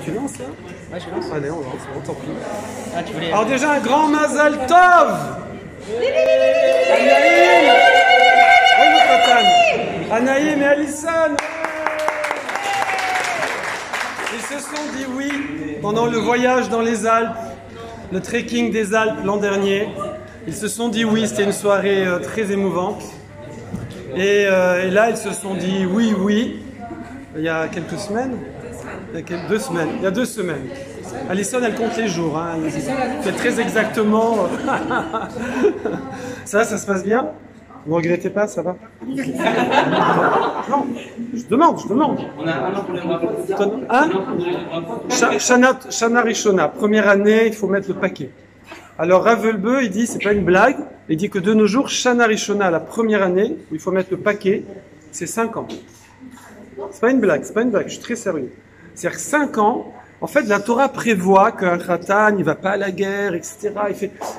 Tu lances là? Ouais, je lance. Allez, on lance, on tant pis. Ah, tu voulais... Alors déjà un grand Mazal Tov. Anaïm. Oui, notre Nathan. Anaïm et Alison. Ils se sont dit oui pendant le voyage dans les Alpes, le trekking des Alpes l'an dernier. Ils se sont dit oui, c'était une soirée très émouvante. Et là, ils se sont dit oui, il y a quelques semaines. Il y a 2 semaines. Il y a 2 semaines. Alison, elle compte les jours. Hein. Elle fait très exactement. Ça se passe bien? Vous ne regrettez pas, ça va? Non, je demande. On a un an pour les rapports. Hein? Shana Rishona, première année, il faut mettre le paquet. Alors Ravelbeu, il dit, c'est pas une blague, il dit que de nos jours, Shana Rishona, la première année, où il faut mettre le paquet, c'est 5 ans. C'est pas une blague, je suis très sérieux. C'est-à-dire que 5 ans, en fait, la Torah prévoit qu'un khatan, il va pas à la guerre, etc.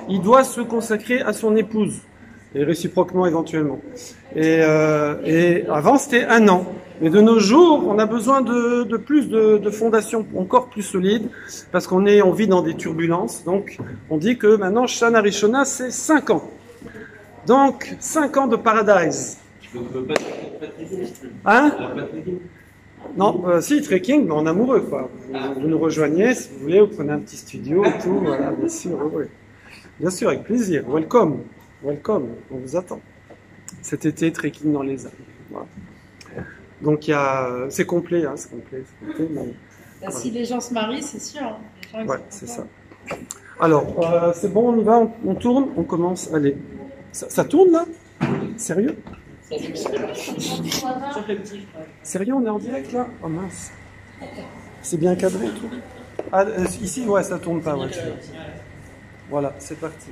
Il doit se consacrer à son épouse, et réciproquement éventuellement. Et avant, c'était 1 an. Mais de nos jours, on a besoin de plus de fondations encore plus solides, parce on vit dans des turbulences. Donc, on dit que maintenant, Shana Rishona, c'est 5 ans. Donc, 5 ans de paradise. Hein? Non, si, trekking, mais en amoureux, quoi. Vous nous rejoignez, si vous voulez, vous prenez un petit studio et tout, voilà, bien sûr, oui. Bien sûr, avec plaisir. Welcome, on vous attend. Cet été, trekking dans les Alpes. Voilà. Donc, c'est complet, hein, mais, voilà. Si les gens se marient, c'est sûr. Hein. Ouais, c'est ça. Alors, c'est bon, on y va, on tourne, on commence, allez. Ça tourne, là? Sérieux? Sérieux, on est en direct là? Oh mince. C'est bien cadré et tout. Ah, ici, ouais, ça tourne pas. Ouais. Voilà, c'est parti.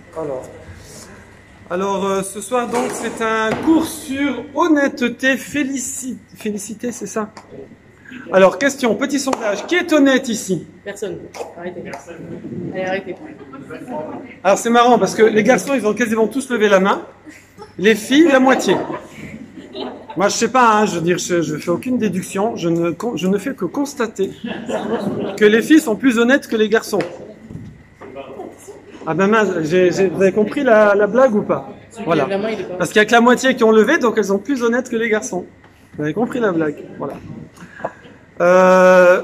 Alors ce soir, donc, c'est un cours sur honnêteté, félicité, c'est ça? Alors, question, petit sondage. Qui est honnête ici? Personne. Arrêtez. Allez, arrêtez. Alors, c'est marrant parce que les garçons, ils ont quasiment tous levé la main. Les filles, la moitié. Moi, je sais pas, hein, je veux dire, je fais aucune déduction, je ne fais que constater que les filles sont plus honnêtes que les garçons. Ah ben mince, vous avez compris la blague ou pas? Voilà. Parce qu'il n'y a que la moitié qui ont levé, donc elles sont plus honnêtes que les garçons. Vous avez compris la blague? Voilà.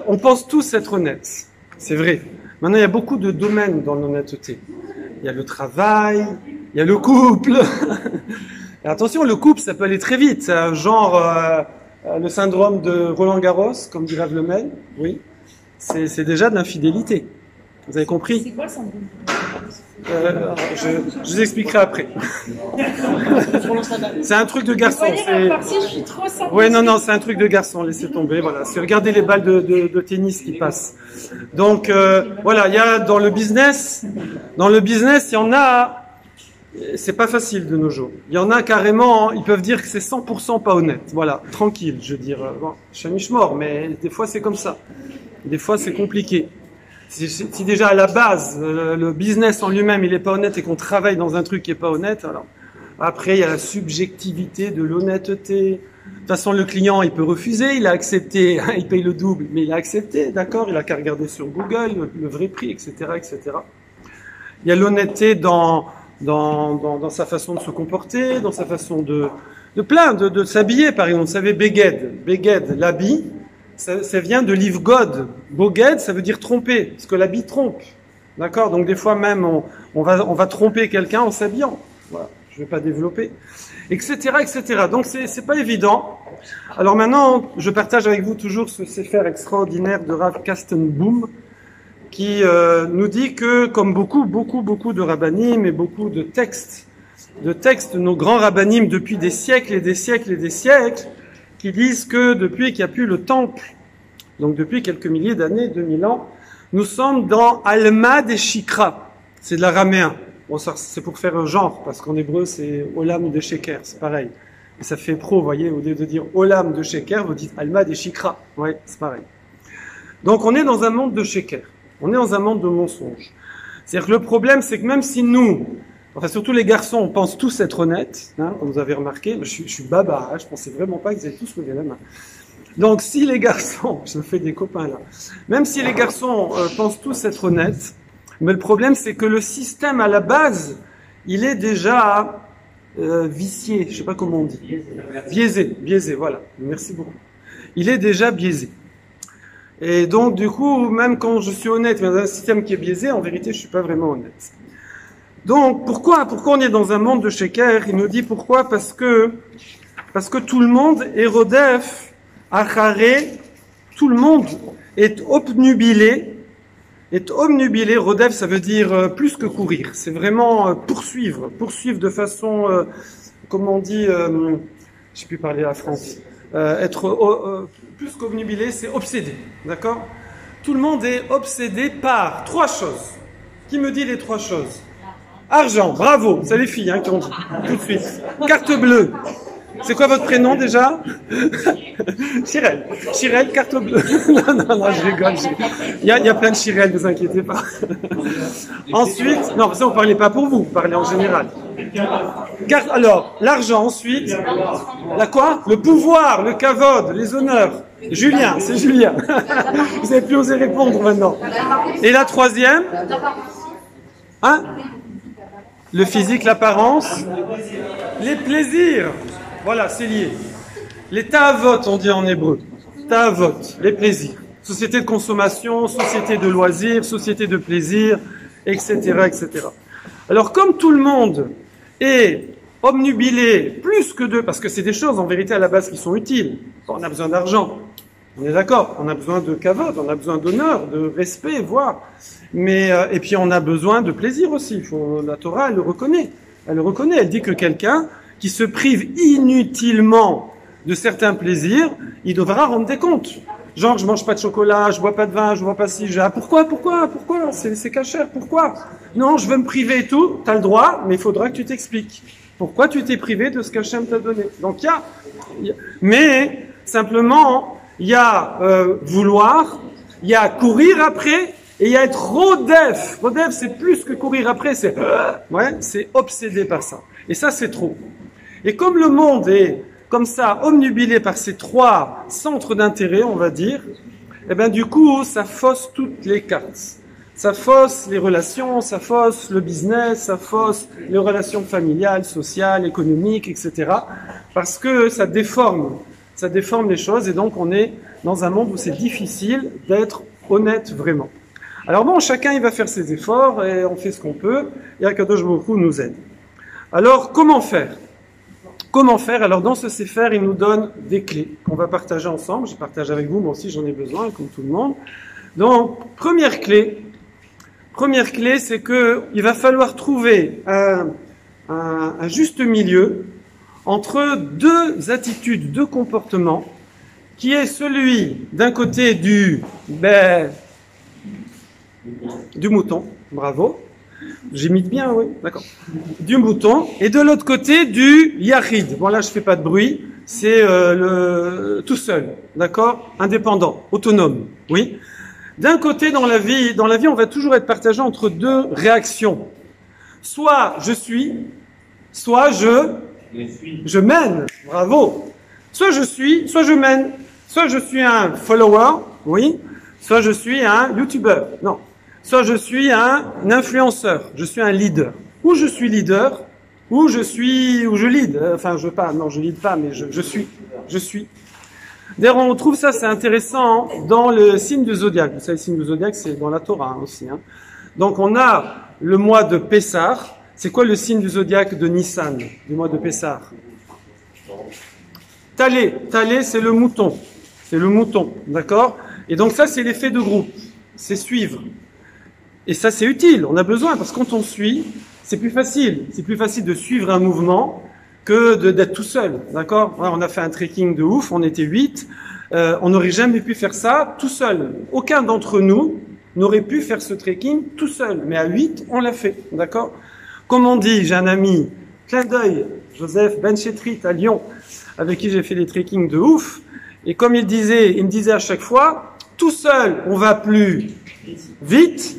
On pense tous être honnêtes, c'est vrai. Maintenant, il y a beaucoup de domaines dans l'honnêteté. Il y a le travail, il y a le couple. Et attention, le couple, ça peut aller très vite. Genre le syndrome de Roland-Garros, comme dit Rav Lemel. Oui, c'est déjà de l'infidélité. Vous avez compris? C'est quoi le syndrome? Je vous expliquerai après. C'est un truc de garçon. Oui, non, c'est un truc de garçon. Laissez tomber. Voilà. C'est regarder les balles de tennis qui passent. Donc voilà, il y a dans le business, il y en a. C'est pas facile de nos jours. Il y en a carrément, ils peuvent dire que c'est 100% pas honnête. Voilà, tranquille, je veux dire. Bon, chamiche-mort, mais des fois c'est comme ça. Des fois c'est compliqué. Si déjà à la base, le business en lui-même, il est pas honnête et qu'on travaille dans un truc qui est pas honnête, alors après il y a la subjectivité de l'honnêteté. De toute façon, le client, il peut refuser, il a accepté, il paye le double, mais il a accepté, d'accord, il a qu'à regarder sur Google le vrai prix, etc., etc. Il y a l'honnêteté dans sa façon de se comporter, dans sa façon de s'habiller, par exemple. Vous savez, Beged, l'habit, ça vient de l'ivgod. Boged, ça veut dire tromper, parce que l'habit trompe. D'accord? Donc des fois même, on va tromper quelqu'un en s'habillant. Voilà, je vais pas développer. Etc., etc. Donc c'est pas évident. Alors maintenant, je partage avec vous toujours ce sefer extraordinaire de Rav Kastenbaum, qui nous dit que, comme beaucoup de rabbanim et beaucoup de textes de nos grands rabbanim depuis des siècles et des siècles et des siècles, qui disent que depuis qu'il n'y a plus le temple, donc depuis quelques milliers d'années, 2000 ans, nous sommes dans Alma des Shikra. C'est de l'araméen. Bon, ça, c'est pour faire un genre, parce qu'en hébreu, c'est Olam de Sheker, c'est pareil. Et ça fait pro, vous voyez, au lieu de dire Olam de Sheker, vous dites Alma des Shikra. Ouais, c'est pareil. Donc on est dans un monde de Sheker. On est dans un monde de mensonges. C'est-à-dire que le problème, c'est que même si nous, enfin surtout les garçons, on pense tous être honnêtes, hein, comme vous avez remarqué, je suis baba, hein, je pensais vraiment pas qu'ils allaient tous lever la main. Donc si les garçons, je me fais des copains là, même si les garçons pensent tous être honnêtes, mais le problème c'est que le système à la base, il est déjà vicié, je sais pas comment on dit, biaisé, voilà, merci beaucoup. Il est déjà biaisé. Et donc du coup, même quand je suis honnête, mais dans un système qui est biaisé, en vérité je suis pas vraiment honnête. Donc pourquoi on est dans un monde de sheker? Il nous dit pourquoi? Parce que tout le monde est rodef, acharé, tout le monde est obnubilé. Rodef, ça veut dire plus que courir. C'est vraiment poursuivre de façon, comment on dit, je sais plus parler à France. Être plus qu'obnubilé, c'est obsédé, d'accord? Tout le monde est obsédé par trois choses. Qui me dit les trois choses? Argent, bravo, c'est les filles qui ont dit tout de suite. Carte bleue. C'est quoi votre prénom déjà? Chirel. Chirel, carte bleue. non, je rigole. Il y a plein de Chirel, ne vous inquiétez pas. Ensuite, non, ça on ne parlait pas pour vous, vous parlez en général. Alors, l'argent ensuite. La quoi? Le pouvoir, le kavod, les honneurs. Julien, c'est Julien. Vous n'avez plus osé répondre maintenant. Et la troisième? Hein? Le physique, l'apparence, les plaisirs. Voilà, c'est lié. Les ta'avot, on dit en hébreu. Ta'avot, les plaisirs. Société de consommation, société de loisirs, société de plaisir, etc., etc. Alors, comme tout le monde est obnubilé plus que d'eux, parce que c'est des choses en vérité à la base qui sont utiles. On a besoin d'argent. On est d'accord, on a besoin de kavod, on a besoin d'honneur, de respect, voire. Mais et puis on a besoin de plaisir aussi. La Torah, elle le reconnaît. Elle dit que quelqu'un qui se prive inutilement de certains plaisirs, il devra rendre des comptes. Genre, je mange pas de chocolat, je bois pas de vin, je bois pas ci, pourquoi? C'est cachère, pourquoi? Non, je veux me priver et tout. T'as le droit, mais il faudra que tu t'expliques. Pourquoi tu t'es privé de ce qu'Hachem t'a donné? Donc mais simplement, il y a vouloir, il y a courir après, et il y a être rodef. Rodef, c'est plus que courir après, c'est obsédé par ça. Et ça, c'est trop. Et comme le monde est comme ça, obnubilé par ces trois centres d'intérêt, on va dire, eh ben du coup, ça fausse toutes les cartes. Ça fausse les relations, ça fausse le business, ça fausse les relations familiales, sociales, économiques, etc. Parce que ça déforme les choses, et donc on est dans un monde où c'est difficile d'être honnête vraiment. Alors bon, chacun il va faire ses efforts, et on fait ce qu'on peut, et Akadosh Baruch Hu nous aide. Alors, comment faire? Alors, dans ce Sefer, il nous donne des clés qu'on va partager ensemble. Je partage avec vous, moi aussi j'en ai besoin, comme tout le monde. Donc, première clé, c'est que il va falloir trouver un juste milieu entre deux attitudes, deux comportements, qui est celui, d'un côté, du mouton, bravo. J'imite bien, oui, d'accord. Du mouton, et de l'autre côté, du yachid. Bon, là, je fais pas de bruit, c'est tout seul, d'accord? Indépendant, autonome, oui. D'un côté, dans la vie, on va toujours être partagé entre deux réactions. Soit je suis, soit je mène, bravo. Soit je suis, soit je mène. Soit je suis un follower, oui. Soit je suis un YouTuber, non. Soit je suis un influenceur, je suis un leader. Ou je suis leader, ou je lead. Enfin, je lead pas, mais je suis. D'ailleurs, on trouve ça, c'est intéressant, dans le signe du zodiaque. Vous savez, le signe du zodiaque, c'est dans la Torah aussi. Donc, on a le mois de Pessah. C'est quoi le signe du zodiaque de Nissan, du mois de Pessah? Talé, c'est le mouton. C'est le mouton, d'accord? Et donc ça, c'est l'effet de groupe. C'est suivre. Et ça, c'est utile, on a besoin, parce que quand on suit, c'est plus facile. C'est plus facile de suivre un mouvement que d'être tout seul, d'accord? On a fait un trekking de ouf, on était 8, on n'aurait jamais pu faire ça tout seul. Aucun d'entre nous n'aurait pu faire ce trekking tout seul, mais à 8, on l'a fait, d'accord? Comme on dit, j'ai un ami, clin d'œil, Joseph Benchetrit à Lyon, avec qui j'ai fait des trekkings de ouf, et comme il me disait à chaque fois, tout seul, on va plus vite,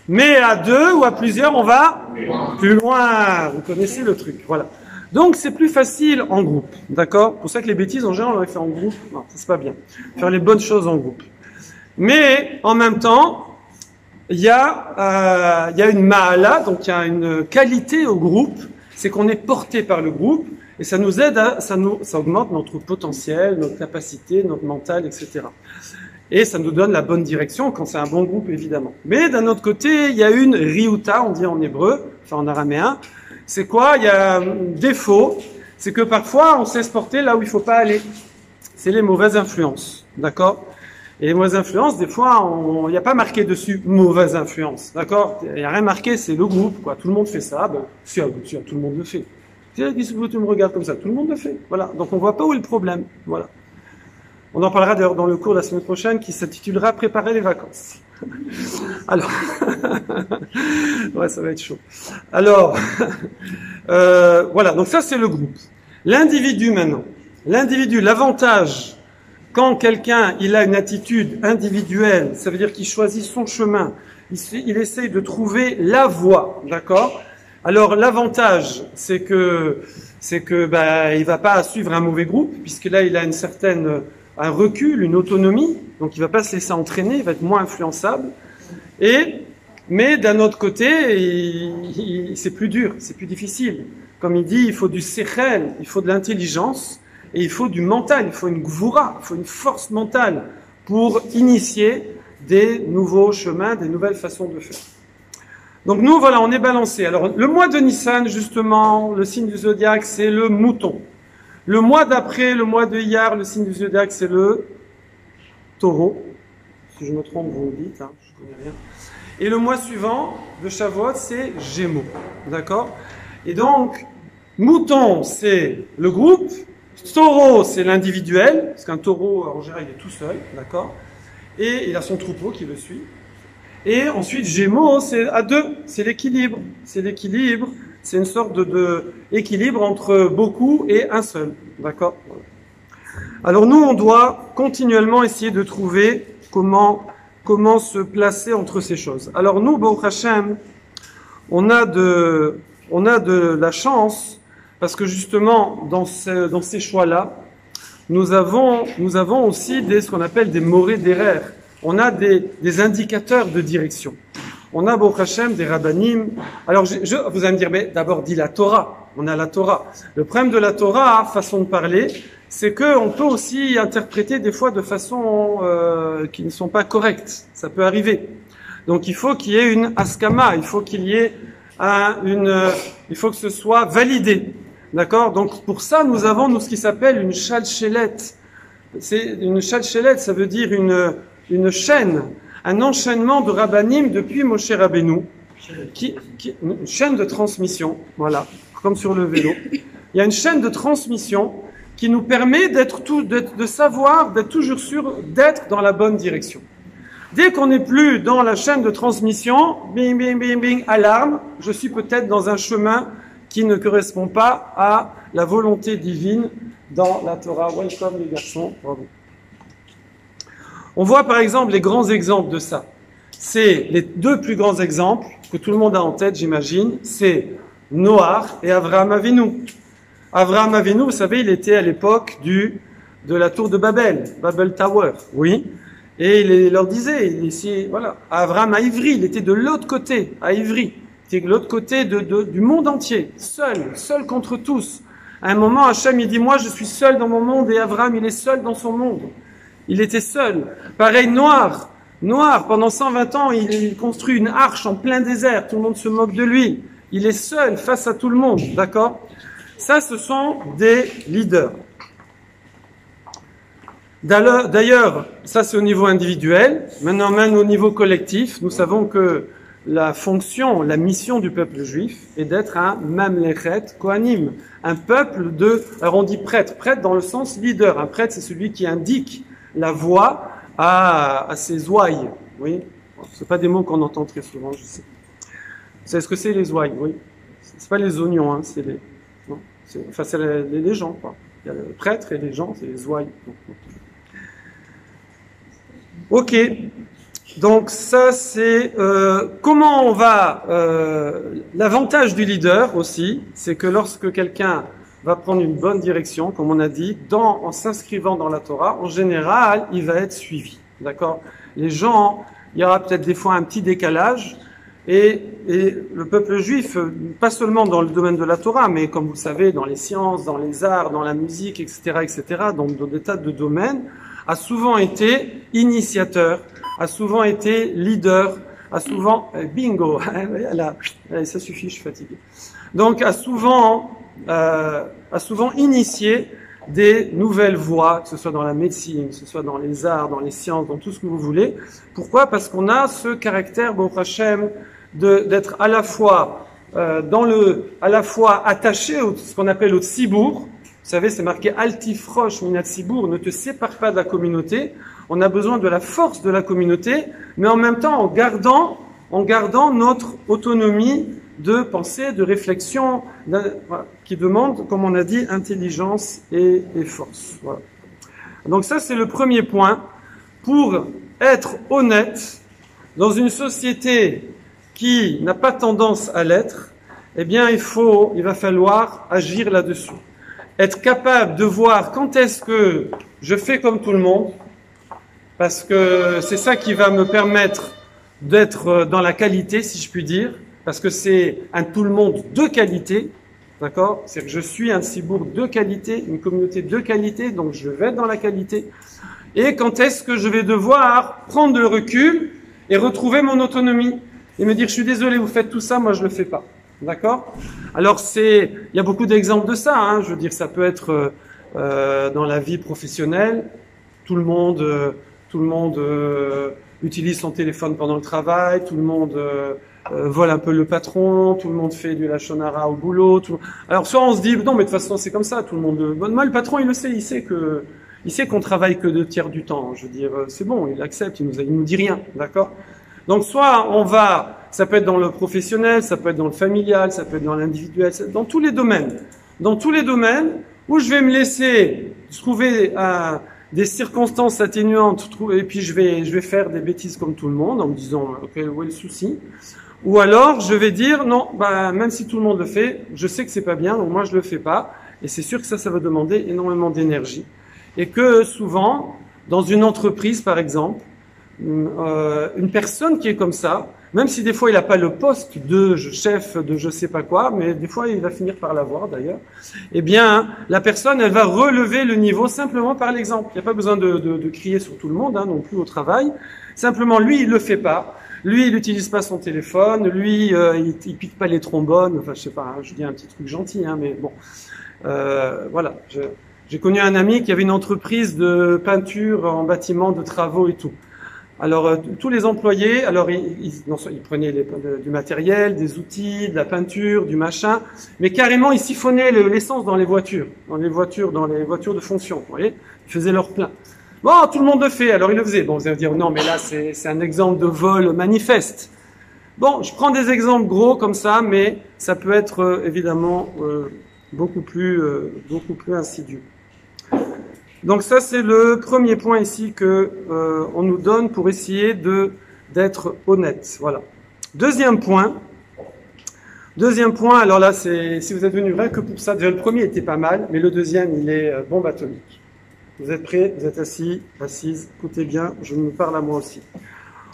mais à deux ou à plusieurs, on va plus loin. Vous connaissez le truc, voilà. Donc c'est plus facile en groupe, d'accord? Pour ça que les bêtises en général on les fait en groupe, non, ça c'est pas bien. Faire les bonnes choses en groupe. Mais en même temps, il y a une ma'ala, donc il y a une qualité au groupe, c'est qu'on est porté par le groupe et ça nous aide ça augmente notre potentiel, notre capacité, notre mental, etc. Et ça nous donne la bonne direction quand c'est un bon groupe, évidemment. Mais d'un autre côté, il y a une riuta, on dit en hébreu, enfin en araméen. C'est quoi? Il y a un défaut, c'est que parfois on sait se porter là où il faut pas aller. C'est les mauvaises influences, d'accord? Et les mauvaises influences, des fois, il n'y a pas marqué dessus mauvaise influence, d'accord? Il n'y a rien marqué, c'est le groupe, quoi. Tout le monde fait ça, ben, si, tout le monde le fait. Tu me regardes comme ça, tout le monde le fait. Voilà. Donc on voit pas où est le problème. Voilà. On en parlera d'ailleurs dans le cours de la semaine prochaine qui s'intitulera Préparer les vacances. Alors, ouais, ça va être chaud. Alors, voilà. Donc ça, c'est le groupe. L'individu maintenant. L'individu, l'avantage, quand quelqu'un, il a une attitude individuelle, ça veut dire qu'il choisit son chemin, il essaye de trouver la voie, d'accord? Alors, l'avantage, c'est que, bah, il va pas suivre un mauvais groupe, puisque là, il a un recul, une autonomie, donc il va pas se laisser entraîner, il va être moins influençable. Mais d'un autre côté, c'est plus dur, c'est plus difficile. Comme il dit, il faut du sechel, il faut de l'intelligence, et il faut du mental, il faut une gvoura, il faut une force mentale pour initier des nouveaux chemins, des nouvelles façons de faire. Donc nous, voilà, on est balancé. Alors, le mois de Nissan, justement, le signe du zodiaque, c'est le mouton. Le mois d'après, le mois de Iyar, le signe du zodiaque, c'est le taureau. Si je me trompe, vous me dites, hein, je connais rien. Et le mois suivant de Shavuot, c'est Gémeaux. D'accord? Et donc, mouton, c'est le groupe. Taureau, c'est l'individuel, parce qu'un taureau, en général, il est tout seul, d'accord? Et il a son troupeau qui le suit. Et ensuite, Gémeaux, c'est à deux, c'est l'équilibre. C'est l'équilibre, c'est une sorte de équilibre entre beaucoup et un seul, d'accord? Alors nous, on doit continuellement essayer de trouver comment se placer entre ces choses. Alors nous, Baruch Hashem, on a de la chance, parce que justement, dans ces choix-là, nous avons aussi ce qu'on appelle des morés d'erreur. On a des indicateurs de direction. On a, Baruch Hashem, des rabbanim. Alors, vous allez me dire, mais d'abord, dis la Torah. On a la Torah. Le problème de la Torah, façon de parler, c'est qu'on peut aussi interpréter des fois de façon qui ne sont pas correctes. Ça peut arriver. Donc, il faut qu'il y ait une askama. Il faut qu'il y ait il faut que ce soit validé. D'accord? Donc, pour ça, nous avons, ce qui s'appelle une shalshelet. C'est une shalshelet, ça veut dire une chaîne, un enchaînement de rabbanim depuis Moshe Rabbeinu, une chaîne de transmission, voilà, comme sur le vélo. Il y a une chaîne de transmission qui nous permet de savoir, d'être toujours sûr d'être dans la bonne direction. Dès qu'on n'est plus dans la chaîne de transmission, bing, bing, bing, bing, alarme, je suis peut-être dans un chemin qui ne correspond pas à la volonté divine dans la Torah. Welcome les garçons, bravo. On voit par exemple les grands exemples de ça. C'est les deux plus grands exemples que tout le monde a en tête, j'imagine, c'est Noach et Avraham Avinu. Avraham Avinu, vous savez, il était à l'époque de la tour de Babel, Babel Tower, oui. Et il leur disait, voilà, Avraham à Ivry, il était de l'autre côté, à Ivry. Il était de l'autre côté du monde entier, seul contre tous. À un moment, Hachem, il dit, moi, je suis seul dans mon monde, et Avraham, il est seul dans son monde. Il était seul. Pareil, Noir, pendant 120 ans, il construit une arche en plein désert. Tout le monde se moque de lui. Il est seul face à tout le monde. D'accord? Ça, ce sont des leaders. D'ailleurs, ça c'est au niveau individuel. Maintenant, même au niveau collectif, nous savons que la fonction, la mission du peuple juif est d'être un mamlechet kohanim. Un peuple alors on dit prêtre dans le sens leader. Un prêtre, c'est celui qui indique la voie à ses ouailles. Oui, c'est pas des mots qu'on entend très souvent, je sais. Vous savez ce que c'est les ouailles? Oui, c'est pas les oignons, hein, c'est les. Non, c'est les gens, quoi. Il y a le prêtre et les gens, c'est les ouailles. Ok, donc ça c'est comment on va. L'avantage du leader aussi, c'est que lorsque quelqu'un va prendre une bonne direction, comme on a dit, en s'inscrivant dans la Torah, en général, il va être suivi. D'accord? Les gens, il y aura peut-être des fois un petit décalage, et le peuple juif, pas seulement dans le domaine de la Torah, mais comme vous le savez, dans les sciences, dans les arts, dans la musique, etc., dans des tas de domaines, a souvent été initiateur, a souvent été leader, a souvent, bingo, là, ça suffit, je suis fatigué. Donc, a souvent initié des nouvelles voies, que ce soit dans la médecine, que ce soit dans les arts, dans les sciences, dans tout ce que vous voulez. Pourquoi? Parce qu'on a ce caractère, Baruch Hashem, d'être à la fois à la fois attaché à ce qu'on appelle au tzibour. Vous savez, c'est marqué Altifrosh minat tzibour, ne te sépare pas de la communauté. On a besoin de la force de la communauté, mais en même temps en gardant notre autonomie de pensée, de réflexion, voilà, qui demande, comme on a dit, intelligence et force. Voilà. Donc ça, c'est le premier point. Pour être honnête, dans une société qui n'a pas tendance à l'être, eh bien, il va falloir agir là-dessus. Être capable de voir quand est-ce que je fais comme tout le monde, parce que c'est ça qui va me permettre d'être dans la qualité, si je puis dire, parce que c'est un tout le monde de qualité, d'accord? C'est que je suis un tzibour de qualité, une communauté de qualité, donc je vais être dans la qualité. Et quand est-ce que je vais devoir prendre le recul et retrouver mon autonomie et me dire, je suis désolé, vous faites tout ça, moi je le fais pas. D'accord? Alors il y a beaucoup d'exemples de ça, hein. Je veux dire, ça peut être dans la vie professionnelle, tout le monde utilise son téléphone pendant le travail, tout le monde vole un peu le patron, tout le monde fait du lachon hara au boulot. Alors soit on se dit, non mais de toute façon c'est comme ça, tout le monde. Moi le patron il le sait, il sait qu'on travaille que 2/3 du temps. Je veux dire, c'est bon, il accepte, il nous dit rien, d'accord? Donc soit ça peut être dans le professionnel, ça peut être dans le familial, ça peut être dans l'individuel, dans tous les domaines. Dans tous les domaines où je vais me laisser trouver des circonstances atténuantes, et puis je vais faire des bêtises comme tout le monde en me disant, ok, où est le souci? Ou alors je vais dire, non, même si tout le monde le fait, je sais que c'est pas bien, donc moi je le fais pas, et c'est sûr que ça va demander énormément d'énergie. Et que souvent, dans une entreprise par exemple, une personne qui est comme ça, même si des fois il n'a pas le poste de chef de je sais pas quoi, mais des fois il va finir par l'avoir d'ailleurs, eh bien la personne elle va relever le niveau simplement par l'exemple. Il n'y a pas besoin de crier sur tout le monde, hein, non plus au travail. Simplement lui il le fait pas, lui il n'utilise pas son téléphone, lui il pique pas les trombones, enfin je sais pas, hein, je dis un petit truc gentil, hein, mais bon, voilà. J'ai connu un ami qui avait une entreprise de peinture en bâtiment, de travaux et tout. Alors, tous les employés, alors ils prenaient du matériel, des outils, de la peinture, du machin, mais carrément, ils siphonnaient l'essence dans les voitures de fonction, vous voyez. Ils faisaient leur plein. Bon, tout le monde le fait, alors ils le faisaient. Bon, vous allez me dire, non, mais là, c'est un exemple de vol manifeste. Bon, je prends des exemples gros comme ça, mais ça peut être, évidemment, beaucoup plus insidieux. Donc ça, c'est le premier point ici que on nous donne pour essayer d'être honnête. Voilà. Deuxième point, alors là, si vous êtes venu rien que pour ça, déjà le premier était pas mal, mais le deuxième, il est bombe atomique. Vous êtes prêts? Vous êtes assises, écoutez bien, je me parle à moi aussi.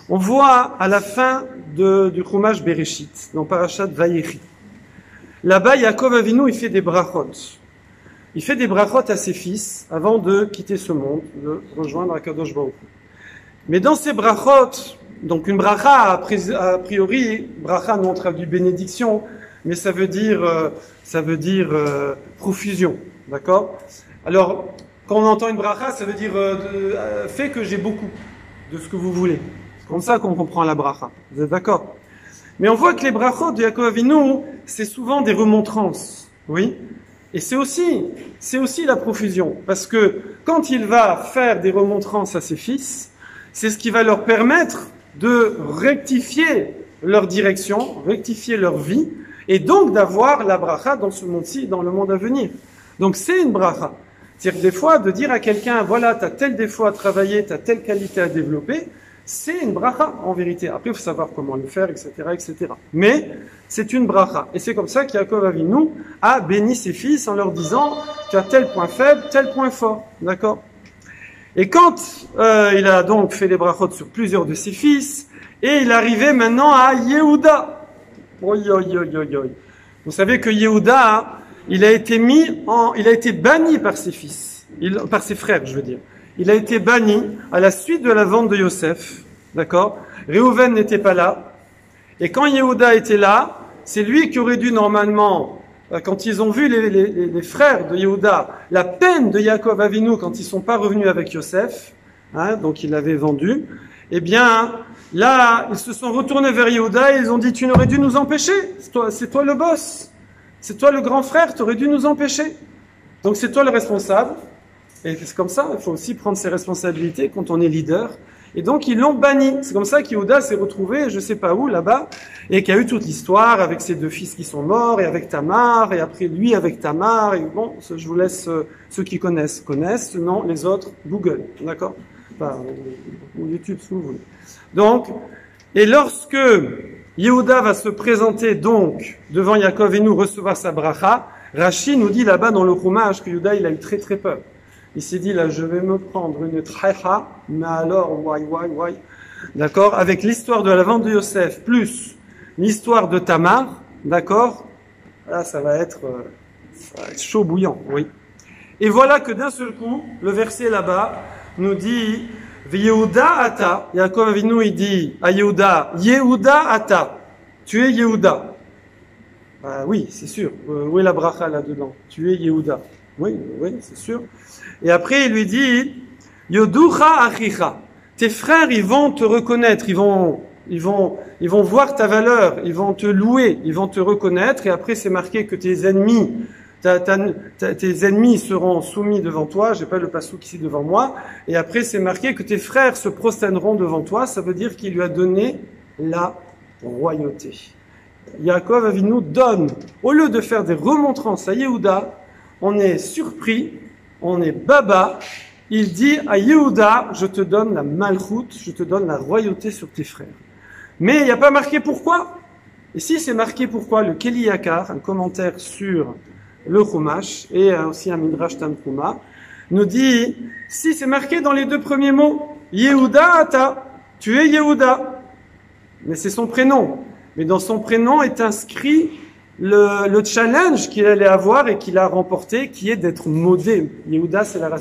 On voit à la fin du Chumash Bereshit, dans Parashat Vayechi. Là-bas, Yaakov Avinu, il fait des brachot. Il fait des brachot à ses fils avant de quitter ce monde, de rejoindre Akadosh Baruch Hu. Mais dans ces brachot, donc une bracha a priori, bracha nous on traduit bénédiction, mais ça veut dire profusion, d'accord? Alors quand on entend une bracha, ça veut dire fait que j'ai beaucoup de ce que vous voulez. C'est comme ça qu'on comprend la bracha. Vous êtes d'accord? Mais on voit que les brachot de Yaakov Avinu, c'est souvent des remontrances, oui. Et c'est aussi la profusion, parce que quand il va faire des remontrances à ses fils, c'est ce qui va leur permettre de rectifier leur direction, rectifier leur vie, et donc d'avoir la bracha dans ce monde-ci, dans le monde à venir. Donc c'est une bracha. C'est-à-dire des fois de dire à quelqu'un, voilà, tu as tel défaut à travailler, tu as telle qualité à développer, c'est une bracha en vérité. Après, il faut savoir comment le faire, etc., etc. Mais c'est une bracha. Et c'est comme ça qu'Yaakov Avinu a béni ses fils en leur disant tu as tel point faible, tel point fort. D'accord? Et quand il a donc fait les brachot sur plusieurs de ses fils, et il arrivait maintenant à Yehuda. Oi, oi, oi, oi, oi. Vous savez que Yehuda, il a été banni par ses fils, par ses frères, je veux dire. Il a été banni à la suite de la vente de Yosef, d'accord? Réhouven n'était pas là. Et quand Yehuda était là, c'est lui qui aurait dû normalement, quand ils ont vu les frères de Yehuda, la peine de Yaakov Avinu quand ils sont pas revenus avec Yosef, hein, donc il l'avait vendu, eh bien, là, ils se sont retournés vers Yehuda et ils ont dit, tu n'aurais dû nous empêcher. C'est toi le boss. C'est toi le grand frère, tu aurais dû nous empêcher. Donc c'est toi le responsable. Et c'est comme ça, il faut aussi prendre ses responsabilités quand on est leader. Et donc ils l'ont banni. C'est comme ça qu'Yehuda s'est retrouvé, je sais pas où, là-bas, et qu'il y a eu toute l'histoire avec ses deux fils qui sont morts, et avec Tamar, et après lui avec Tamar. Et bon, je vous laisse, ceux qui connaissent, non, les autres, Google, d'accord? Enfin, ou YouTube, si vous voulez. Donc, et lorsque Yehuda va se présenter donc devant Yaakov et nous recevoir sa bracha, Rashi nous dit là-bas dans le Chumash que Yehuda il a eu très très peur. Il s'est dit là je vais me prendre une traïcha, mais alors why, d'accord, avec l'histoire de la vente de Yosef plus l'histoire de Tamar, d'accord, là ça va être chaud bouillant, oui. Et voilà que d'un seul coup, le verset là-bas nous dit Yehuda ata, Yaakov Avinu il dit à Yehuda, Yehuda ata, tu es Yehuda. Oui, c'est sûr. Où est la bracha là-dedans? Tu es Yehuda. Oui, c'est sûr. Et après il lui dit Yoducha achicha, tes frères ils vont te reconnaître, ils vont voir ta valeur, ils vont te louer, ils vont te reconnaître. Et après c'est marqué que tes ennemis seront soumis devant toi. J'ai pas le passouk ici devant moi. Et après, c'est marqué que tes frères se prosterneront devant toi. Ça veut dire qu'il lui a donné la royauté. Yaakov Avinu donne, au lieu de faire des remontrances à Yehuda, on est surpris, on est baba. Il dit à Yehuda, je te donne la malchoute, je te donne la royauté sur tes frères. Mais il n'y a pas marqué pourquoi. Et si c'est marqué pourquoi, le Keli Yakar, un commentaire sur le Chumash, et aussi un Midrash Tanchuma, nous dit, si c'est marqué dans les deux premiers mots, Yehuda ata, tu es Yehuda, mais c'est son prénom. Mais dans son prénom est inscrit le challenge qu'il allait avoir et qu'il a remporté, qui est d'être modé. Yehuda, c'est la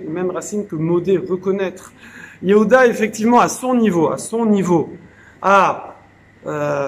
même racine que modé, reconnaître. Yehuda, effectivement, à son niveau, a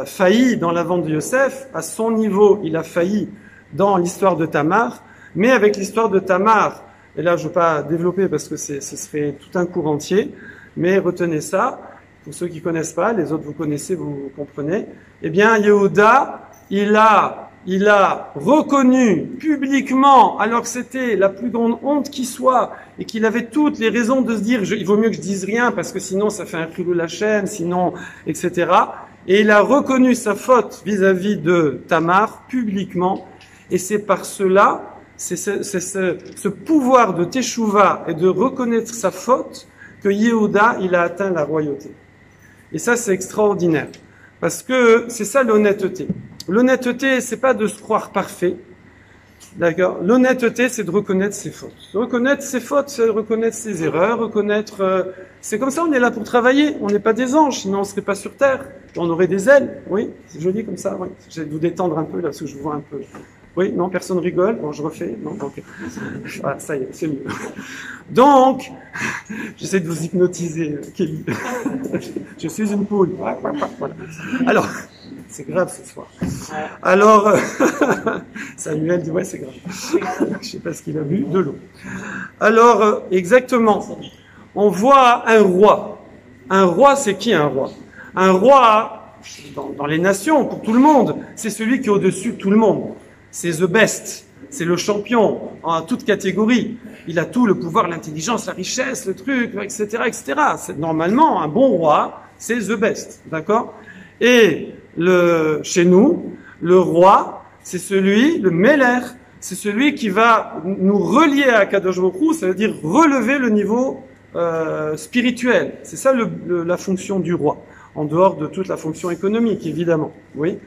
failli dans la vente de Yosef, à son niveau, il a failli dans l'histoire de Tamar, mais avec l'histoire de Tamar, et là je ne veux pas développer parce que ce serait tout un cours entier, mais retenez ça, pour ceux qui ne connaissent pas, les autres vous connaissez, vous comprenez, eh bien Yehuda, il a reconnu publiquement, alors que c'était la plus grande honte qui soit, et qu'il avait toutes les raisons de se dire, il vaut mieux que je dise rien, parce que sinon ça fait un chilul Hashem, sinon, etc. Et il a reconnu sa faute vis-à-vis de Tamar publiquement. Et c'est par cela, c'est ce pouvoir de Teshuvah et de reconnaître sa faute que Yehuda, il a atteint la royauté. Et ça, c'est extraordinaire. Parce que c'est ça l'honnêteté. L'honnêteté, c'est pas de se croire parfait. D'accord? L'honnêteté, c'est de reconnaître ses fautes. Reconnaître ses fautes, c'est reconnaître ses erreurs, c'est comme ça, on est là pour travailler. On n'est pas des anges, sinon on serait pas sur terre. On aurait des ailes. Oui, c'est joli comme ça, oui. Je vais vous détendre un peu, là, parce que je vois un peu. Oui, non, personne rigole. Bon, je refais. Non, ok. Voilà, ça y est, c'est mieux. Donc, j'essaie de vous hypnotiser, Kelly. Je suis une poule. Voilà. Alors, c'est grave ce soir. Alors, Samuel dit, ouais, c'est grave. Je sais pas ce qu'il a bu, de l'eau. Alors, exactement. On voit un roi. Un roi, c'est qui un roi? Un roi, dans les nations, pour tout le monde, c'est celui qui est au-dessus de tout le monde. C'est the best, c'est le champion en toute catégorie. Il a tout, le pouvoir, l'intelligence, la richesse, le truc, etc., etc. C'est normalement un bon roi, c'est the best, d'accord? Et chez nous, le roi, c'est celui, le Meller, c'est celui qui va nous relier à Kadosh Baruch Hu, ça veut dire relever le niveau spirituelle. C'est ça la fonction du roi, en dehors de toute la fonction économique, évidemment. Oui.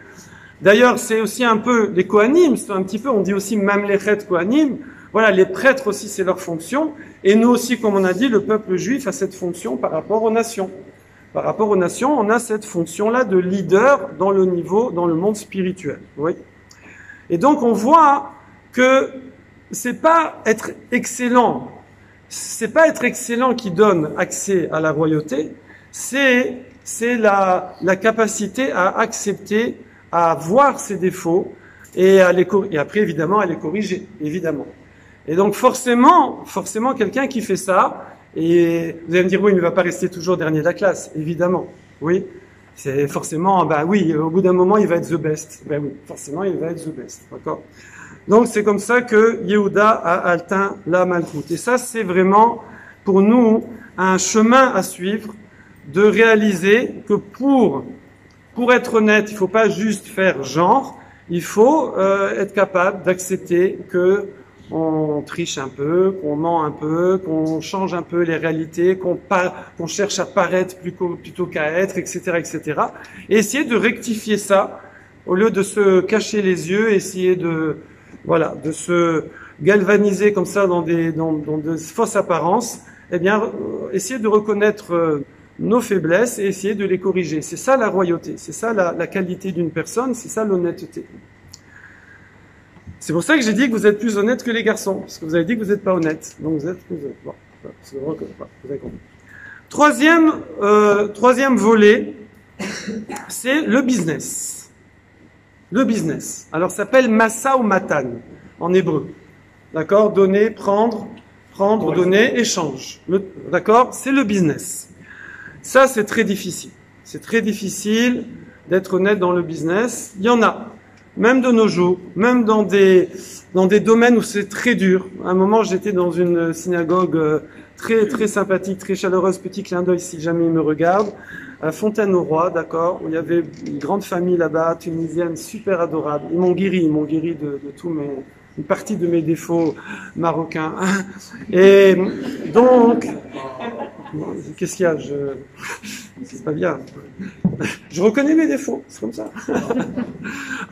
D'ailleurs, c'est aussi un peu les Kohanim, c'est un petit peu, on dit aussi Mamlechet Kohanim. Voilà, les prêtres aussi, c'est leur fonction. Et nous aussi, comme on a dit, le peuple juif a cette fonction par rapport aux nations. Par rapport aux nations, on a cette fonction-là de leader dans le monde spirituel. Oui. Et donc, on voit que c'est pas être excellent qui donne accès à la royauté, c'est la capacité à accepter, à voir ses défauts et après évidemment à les corriger, évidemment. Et donc forcément quelqu'un qui fait ça, et vous allez me dire oui, mais il ne va pas rester toujours dernier de la classe, évidemment. Oui, c'est forcément, ben oui, au bout d'un moment il va être the best. Ben oui, forcément il va être the best, d'accord. Donc c'est comme ça que Yehuda a atteint la Malkout. Et ça c'est vraiment pour nous un chemin à suivre, de réaliser que pour être honnête, il ne faut pas juste faire genre, il faut être capable d'accepter que on triche un peu, qu'on ment un peu, qu'on change un peu les réalités, qu'on cherche à paraître plutôt qu'à être, etc., etc. Et essayer de rectifier ça, au lieu de se cacher les yeux, essayer de se galvaniser comme ça dans de fausses apparences, eh bien, essayer de reconnaître nos faiblesses et essayer de les corriger. C'est ça la royauté, c'est ça la qualité d'une personne, c'est ça l'honnêteté. C'est pour ça que j'ai dit que vous êtes plus honnête que les garçons, parce que vous avez dit que vous n'êtes pas honnête. Donc vous êtes plus honnête. Bon, vous avez compris. Troisième volet, c'est le business. Le business. Alors ça s'appelle Masa ou Matan en hébreu. D'accord? Donner, prendre, donner, échange. D'accord? C'est le business. Ça, c'est très difficile. C'est très difficile d'être honnête dans le business. Il y en a. Même de nos jours, même dans des domaines où c'est très dur. À un moment, j'étais dans une synagogue très très sympathique, très chaleureuse, petit clin d'œil si jamais il me regarde, à Fontaine-au-Roi, d'accord, où il y avait une grande famille là-bas, tunisienne, super adorable. Ils m'ont guéri de une partie de mes défauts marocains. Et donc, qu'est-ce qu'il y a? C'est pas bien. Je reconnais mes défauts, c'est comme ça.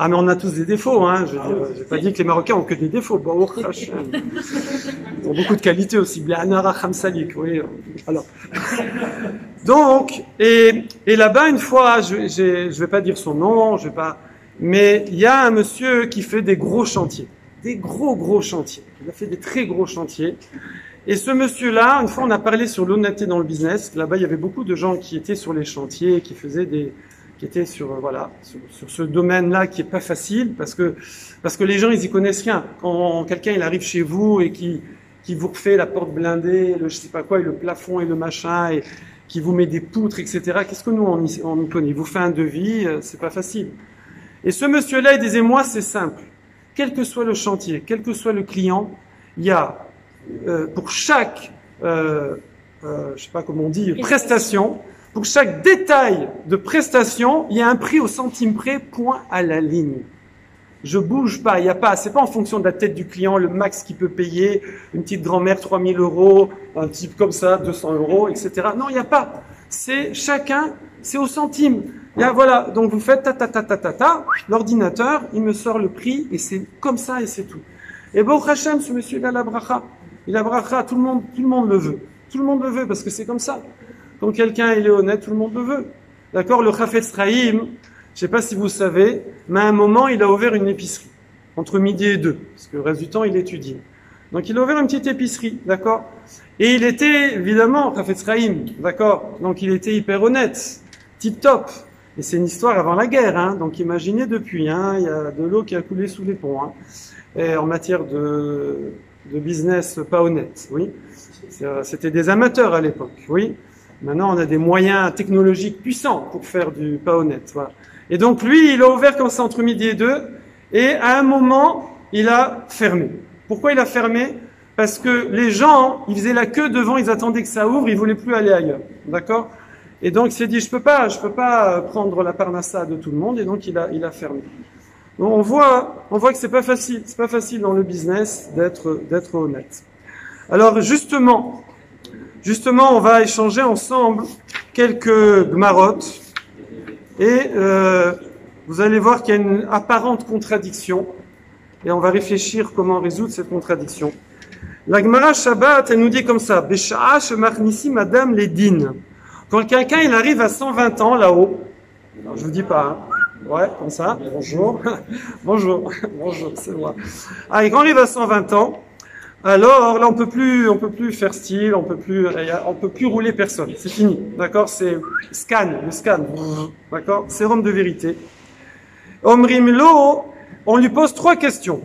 Ah, mais on a tous des défauts, hein. Je veux dire, j'ai pas dit que les Marocains ont que des défauts. Bon, ils ont beaucoup de qualités aussi. Oui. Alors. Donc, et là-bas, une fois, je vais pas dire son nom, mais il y a un monsieur qui fait des gros chantiers. Des gros chantiers. Il a fait des très gros chantiers. Et ce monsieur-là, une fois, on a parlé sur l'honnêteté dans le business. Là-bas, il y avait beaucoup de gens qui étaient sur les chantiers, qui étaient sur ce domaine-là qui est pas facile, parce que les gens, ils y connaissent rien. Quand quelqu'un, il arrive chez vous et qui vous refait la porte blindée, je sais pas quoi, et le plafond et le machin, et qui vous met des poutres, etc. Qu'est-ce que nous, on y connaît? Il vous fait un devis, c'est pas facile. Et ce monsieur-là, il disait, moi, c'est simple. Quel que soit le chantier, quel que soit le client, il y a pour chaque, je sais pas comment on dit, prestation, pour chaque détail de prestation, il y a un prix au centime près, point à la ligne. Je bouge pas, il y a pas, c'est pas en fonction de la tête du client, le max qu'il peut payer, une petite grand-mère 3000 €, un type comme ça 200 €, etc. Non, il n'y a pas. C'est chacun, c'est au centime. Il y a, voilà, donc vous faites l'ordinateur, il me sort le prix et c'est comme ça et c'est tout. Et Baruch Hashem, ce monsieur-là, la bracha, il a bracha, tout le monde le veut. Tout le monde le veut parce que c'est comme ça. Quand quelqu'un il est honnête, tout le monde le veut. D'accord? Le Chafetz Chaim, je sais pas si vous savez, mais à un moment, il a ouvert une épicerie. Entre midi et 2. Parce que le reste du temps, il étudie. Donc, il a ouvert une petite épicerie. D'accord? Et il était, évidemment, Chafetz Chaim. D'accord? Donc, il était hyper honnête. Tip top. Et c'est une histoire avant la guerre, hein. Donc, imaginez depuis, hein. Il y a de l'eau qui a coulé sous les ponts, hein. Et en matière de business pas honnête, oui. C'était des amateurs à l'époque, oui. Maintenant, on a des moyens technologiques puissants pour faire du pas honnête, voilà. Et donc, lui, il a ouvert comme ça entre midi et 2, et à un moment, il a fermé. Pourquoi il a fermé? Parce que les gens, ils faisaient la queue devant, ils attendaient que ça ouvre, ils voulaient plus aller ailleurs, d'accord? Et donc, il s'est dit, je peux pas prendre la parnassa de tout le monde, et donc il a fermé. Donc, on voit que c'est pas facile dans le business d'être honnête. Alors, justement, Justement, on va échanger ensemble quelques gmarotes et vous allez voir qu'il y a une apparente contradiction et on va réfléchir comment résoudre cette contradiction. La Gemara Shabbat, elle nous dit comme ça, Besha'a shemachnissim madame les din. Quand quelqu'un il arrive à 120 ans là-haut, je vous dis pas, hein, ouais, comme ça, bonjour, bonjour, bonjour, c'est moi. Ah, et quand il arrive à 120 ans, alors là on peut plus faire style, on peut plus rouler personne, c'est fini, d'accord, c'est le scan, d'accord, sérum de vérité. Omrim lo, on lui pose 3 questions.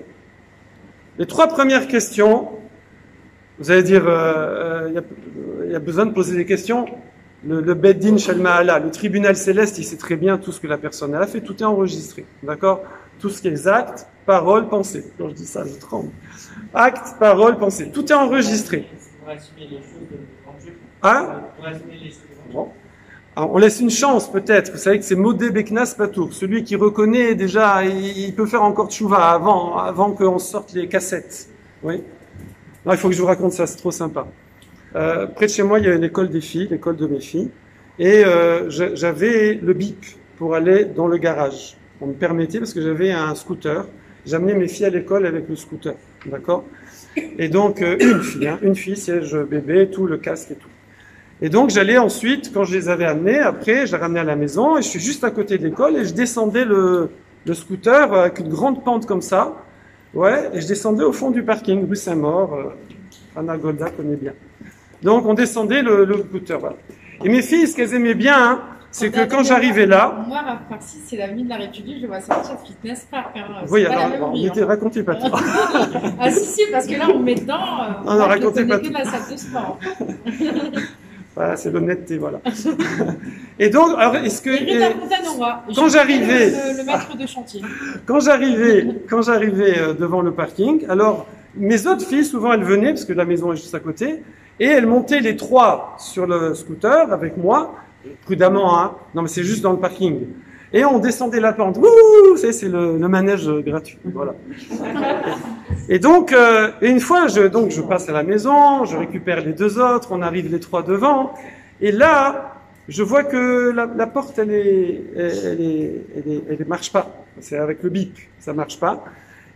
Les 3 premières questions, vous allez dire, il y a besoin de poser des questions. Le Beddin Shel Ma'ala, le tribunal céleste, il sait très bien tout ce que la personne a fait, tout est enregistré, d'accord? Tout ce qui est acte, parole, pensée. Quand je dis ça, je tremble. Acte, parole, pensée, tout est enregistré. Pour assumer les choses de Hein? Pour assumer les choses. Bon. Alors, on laisse une chance peut-être. Vous savez que c'est Modé Beknas Patour. Celui qui reconnaît déjà, il peut faire encore tchouva avant qu'on sorte les cassettes. Oui. Non, il faut que je vous raconte ça, c'est trop sympa. Près de chez moi, il y a l'école des filles, l'école de mes filles, et j'avais le bip pour aller dans le garage. On me permettait parce que j'avais un scooter. J'amenais mes filles à l'école avec le scooter, d'accord? Et donc une fille, siège bébé, tout le casque et tout. Et donc j'allais ensuite, quand je les avais amenées, après je les ramenais à la maison et je suis juste à côté de l'école et je descendais le scooter avec une grande pente comme ça, ouais, et je descendais au fond du parking, rue Saint-Maur, Anna Golda connaît bien. Donc on descendait le scooter, voilà. Et mes filles, ce qu'elles aimaient bien, hein, c'est que quand j'arrivais là... Moi, Rav Parsi, c'est l'avenue de la République, je vois sortir de Fitness Park. Hein. Oui, alors, racontez pas tout. Ah si, parce que là, on met dedans... non, racontez pas tout. Que la salle de sport. Voilà, c'est l'honnêteté, voilà. Et donc, alors, est-ce que... Quand j'arrivais... Le maître de chantier. Quand j'arrivais devant le parking, alors, mes autres filles, souvent, elles venaient, parce que la maison est juste à côté, et elles montaient les 3 sur le scooter avec moi, prudemment, hein. Non, mais c'est juste dans le parking. Et on descendait la pente. Wouh! C'est le manège gratuit. Voilà. Et donc, une fois, je passe à la maison, je récupère les 2 autres, on arrive les 3 devant. Et là, je vois que la porte, elle marche pas. C'est avec le bip, ça marche pas.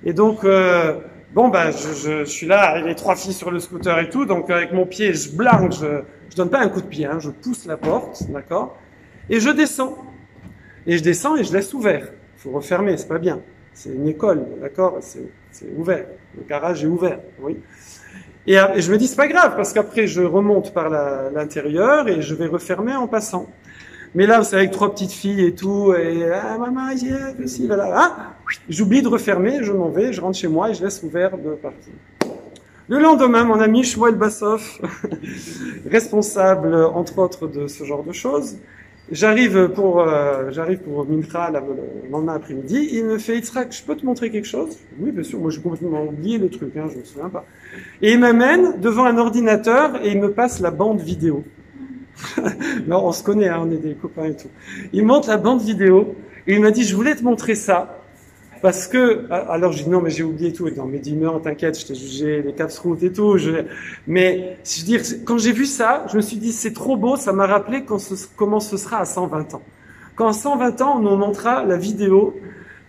Et donc, je suis là, et les 3 filles sur le scooter et tout. Donc, avec mon pied, je blanque, je donne pas un coup de pied, hein, je pousse la porte, d'accord? Et je descends. Et je descends et je laisse ouvert. Il faut refermer, c'est pas bien. C'est une école, d'accord? C'est ouvert. Le garage est ouvert, oui. Et je me dis, c'est pas grave, parce qu'après, je remonte par l'intérieur et je vais refermer en passant. Mais là, c'est avec 3 petites filles et tout, et maman, ici, là, hein, j'oublie de refermer, je m'en vais, je rentre chez moi et je laisse ouvert le parking. Le lendemain, mon ami Shmuel Bassoff, responsable, entre autres, de ce genre de choses, j'arrive pour Mincha, le lendemain après-midi, il me fait, Yitzhak, je peux te montrer quelque chose? Oui, bien sûr, moi j'ai complètement oublié le truc, hein, je me souviens pas. Et il m'amène devant un ordinateur et il me passe la bande vidéo. Non, on se connaît, hein, on est des copains et tout. Il monte la bande vidéo et il m'a dit, je voulais te montrer ça. Parce que, alors je dis non, mais j'ai oublié tout. Et non, mais dis non, t'inquiète, je t'ai jugé les caps routes et tout. Mais, je veux dire, quand j'ai vu ça, je me suis dit, c'est trop beau, ça m'a rappelé comment ce sera à 120 ans. Quand à 120 ans, on nous montrera la vidéo.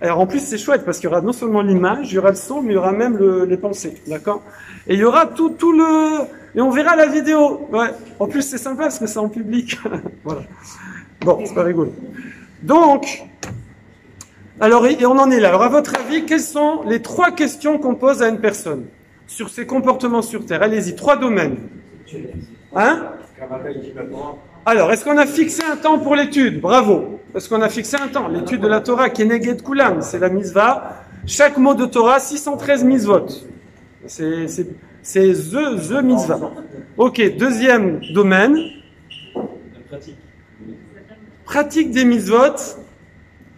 Alors en plus, c'est chouette, parce qu'il y aura non seulement l'image, il y aura le son, mais il y aura même les pensées, d'accord? Et il y aura tout et on verra la vidéo. Ouais. En plus, c'est sympa, parce que c'est en public. Voilà. Bon, c'est pas rigolo. Donc, alors, et on en est là. Alors, à votre avis, quelles sont les 3 questions qu'on pose à une personne sur ses comportements sur Terre? Allez-y, 3 domaines. Hein? Alors, est-ce qu'on a fixé un temps pour l'étude? Bravo. Est-ce qu'on a fixé un temps? L'étude de la Torah, Keneged Kulam, c'est la mitzvah. Chaque mot de Torah, 613 mitzvot. C'est the mitzvah. Ok, deuxième domaine. Pratique des mitzvot.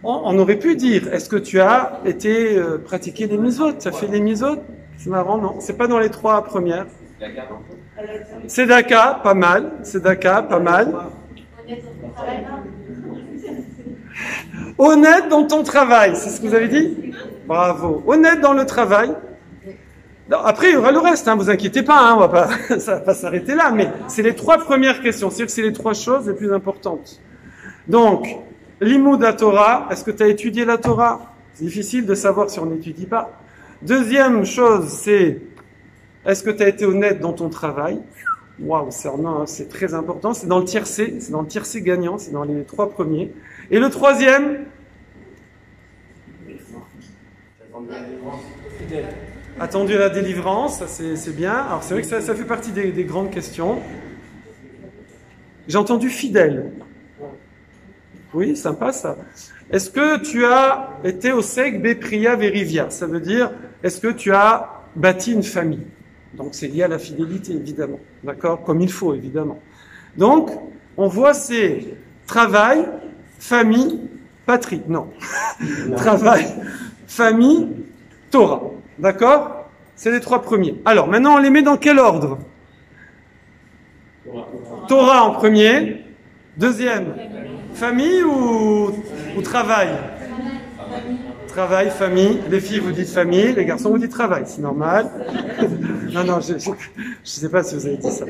On aurait pu dire, est-ce que tu as été pratiquer les mitzvot? Tu as fait les mitzvot? C'est marrant, non? C'est pas dans les 3 premières. Tzedaka, pas mal. Tzedaka, pas mal. Honnête dans ton travail, c'est ce que vous avez dit? Bravo. Honnête dans le travail. Non, après, il y aura le reste, hein, vous inquiétez pas, hein, on va pas, ça va pas s'arrêter là, mais c'est les 3 premières questions, c'est-à-dire que c'est les 3 choses les plus importantes. Donc, Limud à Torah, est-ce que tu as étudié la Torah? C'est difficile de savoir si on n'étudie pas. Deuxième chose, c'est, est-ce que tu as été honnête dans ton travail? Waouh, c'est très important, c'est dans le tiercé, c'est dans le tiercé gagnant, c'est dans les 3 premiers. Et le troisième, attendu à la délivrance, ça c'est bien. Alors c'est vrai que ça fait partie des grandes questions. J'ai entendu fidèle. Oui, sympa ça. Est-ce que tu as été au Seg Bepriya Verivia? Ça veut dire, est-ce que tu as bâti une famille? Donc c'est lié à la fidélité, évidemment. D'accord? Comme il faut, évidemment. Donc, on voit c'est travail, famille, patrie. Non. Travail, famille, Torah. D'accord? C'est les 3 premiers. Alors, maintenant, on les met dans quel ordre? Torah en premier. Deuxième, famille ou travail? Travail, famille. Les filles, vous dites famille. Les garçons, vous dites travail. C'est normal. Non, je sais pas si vous avez dit ça.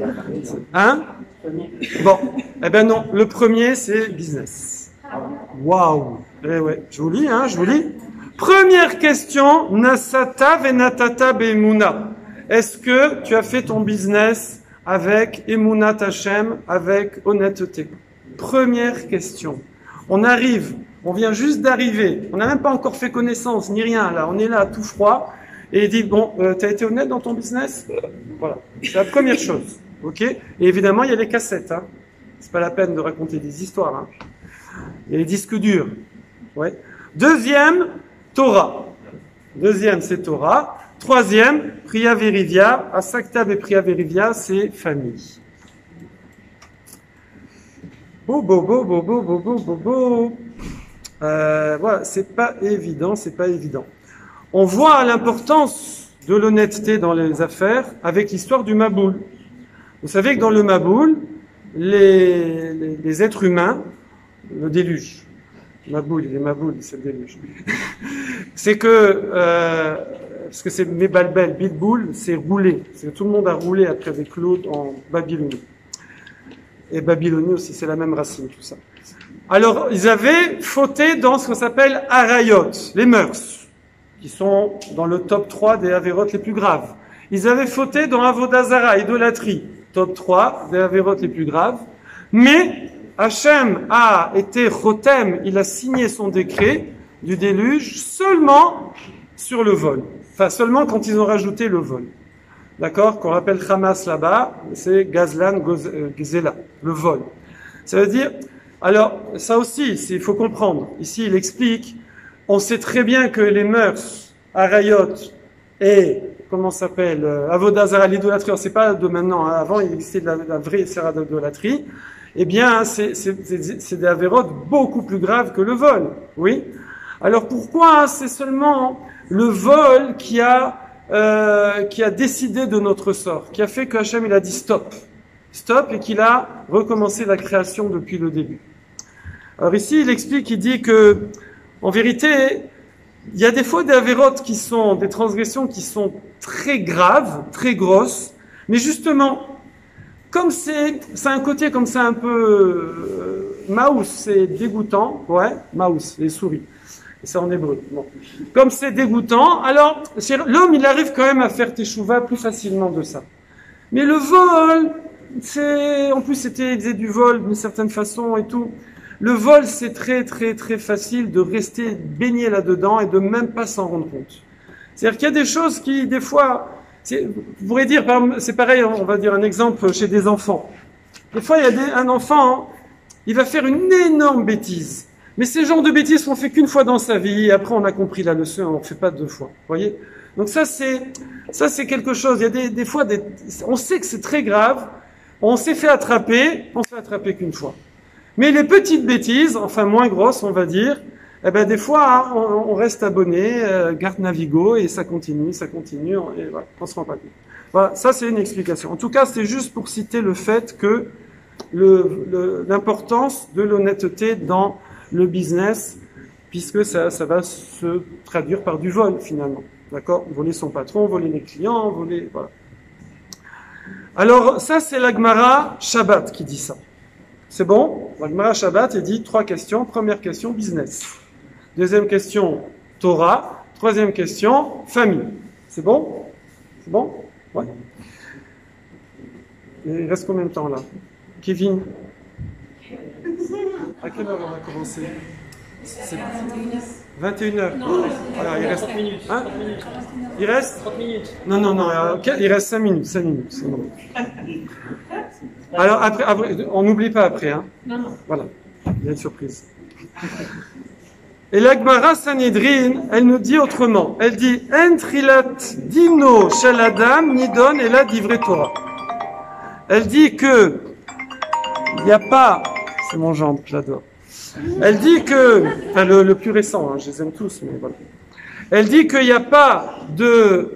Hein? Bon. Eh ben non. Le premier, c'est business. Waouh. Eh ouais. Je vous lis, hein, je vous lis. Première question. Nasata venatata be'emuna. Est-ce que tu as fait ton business avec Emunat Hashem, avec honnêteté? Première question. On vient juste d'arriver. On n'a même pas encore fait connaissance, ni rien. Là, on est là, tout froid. Et il dit, bon, t'as été honnête dans ton business? Voilà. C'est la première chose. Ok? Et évidemment, il y a les cassettes, hein. C'est pas la peine de raconter des histoires, hein. Il y a les disques durs. Ouais. Deuxième, Torah. Deuxième, c'est Torah. Troisième, Priya Verivia. Asaktab et Priya Verivia, c'est famille. Voilà, c'est pas évident. On voit l'importance de l'honnêteté dans les affaires avec l'histoire du Maboul. Vous savez que dans le Maboul, les êtres humains, le déluge. Maboul, c'est le déluge. C'est que, parce que c'est Mebalbel, Bilboul, c'est rouler. C'est que tout le monde a roulé après avec Claude en Babylonie. Et Babylonie aussi, c'est la même racine, tout ça. Alors, ils avaient fauté dans ce qu'on s'appelle Arayot, les mœurs, qui sont dans le top 3 des Averot les plus graves. Ils avaient fauté dans Avodazara, idolâtrie, top 3 des Averot les plus graves. Mais Hachem a été Chotem, il a signé son décret du déluge seulement sur le vol. Enfin, seulement quand ils ont rajouté le vol. D'accord? Qu'on appelle Hamas là-bas, c'est Gazlan Gzela, le vol. Ça veut dire, alors, ça aussi, il faut comprendre. Ici, il explique, on sait très bien que les mœurs, Arayot et, comment ça s'appelle, Avodazara, l'idolâtrie, c'est pas de maintenant, hein, avant il existait de la vraie sera d'idolâtrie, eh bien, c'est des avérotes beaucoup plus graves que le vol, oui. Alors pourquoi c'est seulement le vol qui a décidé de notre sort, qui a fait que Hachem il a dit stop, et qu'il a recommencé la création depuis le début. Alors ici, il explique, il dit que, en vérité, il y a des fois des avérotes qui sont, des transgressions qui sont très graves, très grosses, mais justement, comme c'est un côté comme ça un peu, maus, c'est dégoûtant, ouais, maus, les souris. C'est en hébreu. Bon. Comme c'est dégoûtant, alors l'homme il arrive quand même à faire teshuva plus facilement de ça. Mais le vol, en plus il faisait du vol d'une certaine façon et tout. Le vol c'est très facile de rester baigné là-dedans et de même pas s'en rendre compte. C'est-à-dire qu'il y a des choses qui des fois, vous pourrez dire, c'est pareil, on va dire un exemple chez des enfants. Des fois il y a un enfant, il va faire une énorme bêtise. Mais ces genres de bêtises qu'on fait qu'une fois dans sa vie, et après on a compris la leçon, on ne fait pas 2 fois. Voyez? Donc ça c'est quelque chose. Il y a des fois, on sait que c'est très grave, on s'est fait attraper, on s'est attrapé qu'une fois. Mais les petites bêtises, enfin moins grosses, on va dire, eh ben des fois hein, on reste abonné, garde Navigo et ça continue, et voilà, on se rend pas compte. Voilà, ça c'est une explication. En tout cas, c'est juste pour citer le fait que l'importance de l'honnêteté dans le business, puisque ça va se traduire par du vol finalement. D'accord? Voler son patron, voler les clients, voler... Voilà. Alors, ça, c'est la Gemara Shabbat qui dit ça. C'est bon? La Gemara Shabbat, elle dit 3 questions. Première question, business. Deuxième question, Torah. Troisième question, famille. C'est bon? C'est bon? Ouais. Il reste combien de temps là? Kevin? À quelle heure on va commencer? 21h. Voilà, il reste 30 minutes. Hein? 30 minutes. Il reste 30 minutes. Non, il reste 5 minutes. 5 minutes, c'est bon. Alors, après, on n'oublie pas après. Hein? Non. Voilà, il y a une surprise. Et la Gemara Sanhedrin, elle nous dit autrement. Elle dit En trilat dino shel adam nidon ela divrei Torah. Elle dit que il n'y a pas. C'est mon gendre, j'adore. Elle dit que, enfin le plus récent, hein, je les aime tous, mais voilà. Elle dit qu'il n'y a pas de,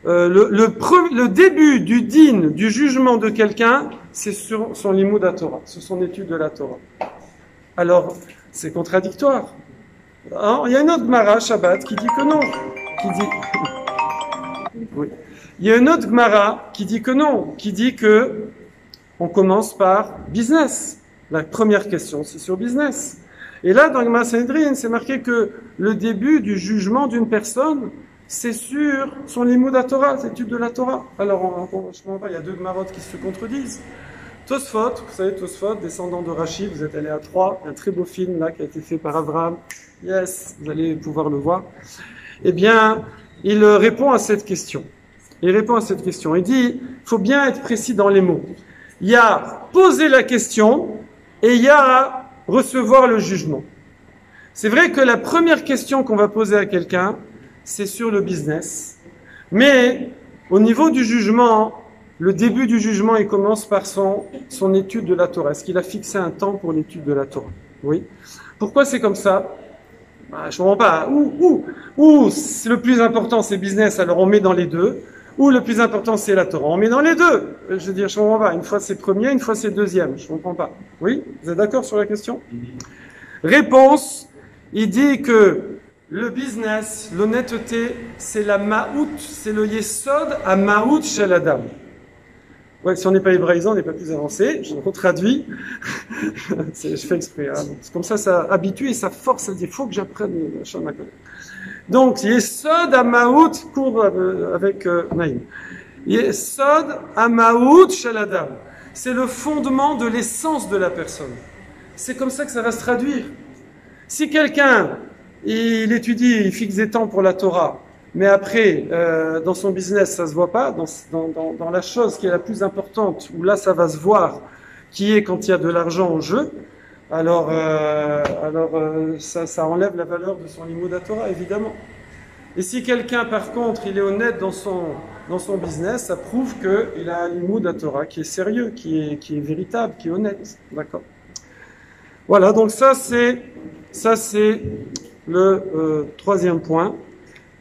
le début du din, du jugement de quelqu'un, c'est sur son limoud à Torah, sur son étude de la Torah. Alors, c'est contradictoire. Alors, il y a une autre Gemara Shabbat qui dit que non, qui dit, oui. Il y a une autre Gemara qui dit que non, qui dit que on commence par business. La première question, c'est sur business. Et là, dans le Gemara Sanhedrin, c'est marqué que le début du jugement d'une personne, c'est sur son limoud à Torah, l'étude de la Torah. Alors, il y a 2 Gemarotes qui se contredisent. Tosfot, vous savez, Tosfot, descendant de Rashi, vous êtes allé à Troyes, un très beau film là qui a été fait par Abraham. Yes, vous allez pouvoir le voir. Eh bien, il répond à cette question. Il répond à cette question. Il dit, il faut bien être précis dans les mots. Il y a poser la question et il y a recevoir le jugement. C'est vrai que la première question qu'on va poser à quelqu'un, c'est sur le business. Mais au niveau du jugement, le début du jugement, il commence par son étude de la Torah. Est-ce qu'il a fixé un temps pour l'étude de la Torah? Oui. Pourquoi c'est comme ça? Je ne comprends pas. Ou le plus important, c'est business, alors on met dans les deux. Ou le plus important, c'est la Torah. On met dans les deux. Je veux dire, je ne comprends pas. Une fois c'est premier, une fois c'est deuxième. Je ne comprends pas. Oui? Vous êtes d'accord sur la question? Réponse. Il dit que le business, l'honnêteté, c'est la ma'out, c'est le yesod à ma'out shel adam. Ouais, si on n'est pas hébraïsant, on n'est pas plus avancé. Je retraduis. Je fais exprès. Hein. C'est comme ça habitue et ça force à dire, il faut que j'apprenne le Shana. Donc, Yesod Amaout, cours avec Naïm. Yesod Amaout Shel Adam. C'est le fondement de l'essence de la personne. C'est comme ça que ça va se traduire. Si quelqu'un, il étudie, il fixe des temps pour la Torah, mais après, dans son business, ça se voit pas, dans la chose qui est la plus importante, où là, ça va se voir, qui est quand il y a de l'argent en jeu, alors ça enlève la valeur de son limoud à Torah, évidemment. Et si quelqu'un, par contre, il est honnête dans son business, ça prouve qu'il a un limoud à Torah qui est sérieux, qui est véritable, qui est honnête. D'accord. Voilà, donc ça c'est le troisième point.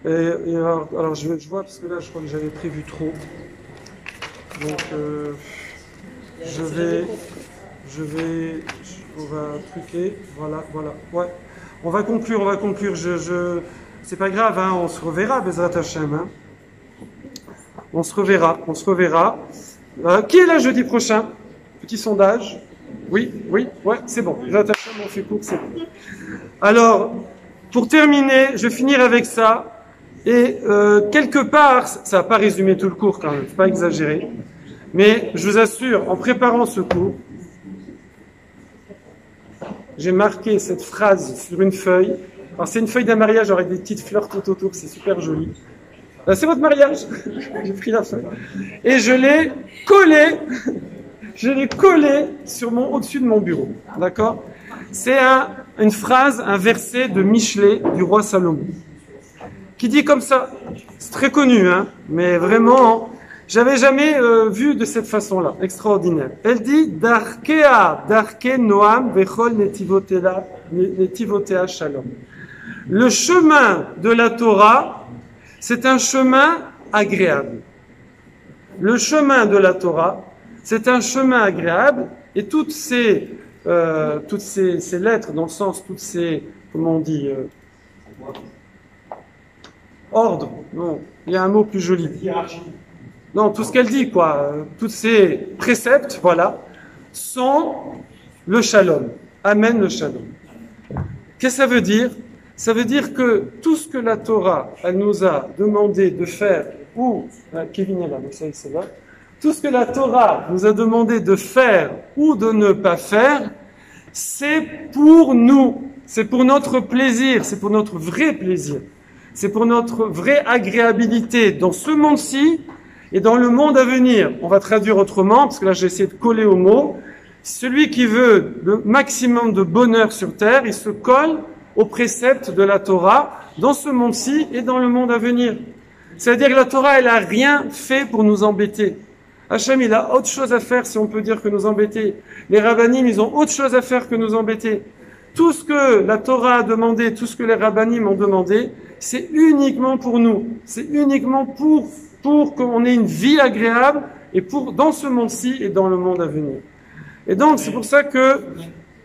Et alors je vois, parce que là, je crois que j'avais prévu trop. Donc, on va truquer, voilà. Ouais. On va conclure. C'est pas grave, hein, on se reverra, Bezrat Hashem. Hein. On se reverra. Qui est là jeudi prochain? Petit sondage. Oui, ouais, c'est bon. Bezrat Hashem, on fait court, c'est bon. Alors, pour terminer, je vais finir avec ça. Et quelque part, ça va pas résumer tout le cours quand même, faut pas exagérer. Mais je vous assure, en préparant ce cours, j'ai marqué cette phrase sur une feuille. Alors c'est une feuille d'un mariage avec des petites fleurs tout autour, c'est super joli. C'est votre mariage. J'ai pris la feuille. Et je l'ai collée au-dessus de mon bureau. D'accord? C'est une phrase, un verset de Michelet du roi Salomon. Qui dit comme ça. C'est très connu, hein, mais vraiment, j'avais jamais vu de cette façon-là. Extraordinaire. Elle dit Darke Noam vechol netivotea shalom. Le chemin de la Torah, c'est un chemin agréable. Le chemin de la Torah, c'est un chemin agréable, et toutes ces lettres, dans le sens, comment on dit, ordre. Non, il y a un mot plus joli. Non, tout ce qu'elle dit, quoi. Tous ces préceptes, voilà, sont le shalom. Amène le shalom. Qu'est-ce que ça veut dire? Ça veut dire que tout ce que la Torah, elle nous a demandé de faire, ou, Kevin est là, donc ça, c'est là. Tout ce que la Torah nous a demandé de faire ou de ne pas faire, c'est pour nous. C'est pour notre plaisir. C'est pour notre vrai plaisir. C'est pour notre vraie agréabilité dans ce monde-ci et dans le monde à venir. On va traduire autrement, parce que là, j'ai essayé de coller au mot. Celui qui veut le maximum de bonheur sur terre, il se colle aux préceptes de la Torah dans ce monde-ci et dans le monde à venir. C'est-à-dire que la Torah, elle a rien fait pour nous embêter. Hachem, il a autre chose à faire, si on peut dire, que nous embêter. Les rabbinim, ils ont autre chose à faire que nous embêter. Tout ce que la Torah a demandé, tout ce que les rabbinim ont demandé, c'est uniquement pour nous. C'est uniquement pour qu'on ait une vie agréable et pour, dans ce monde-ci et dans le monde à venir. Et donc, c'est pour ça que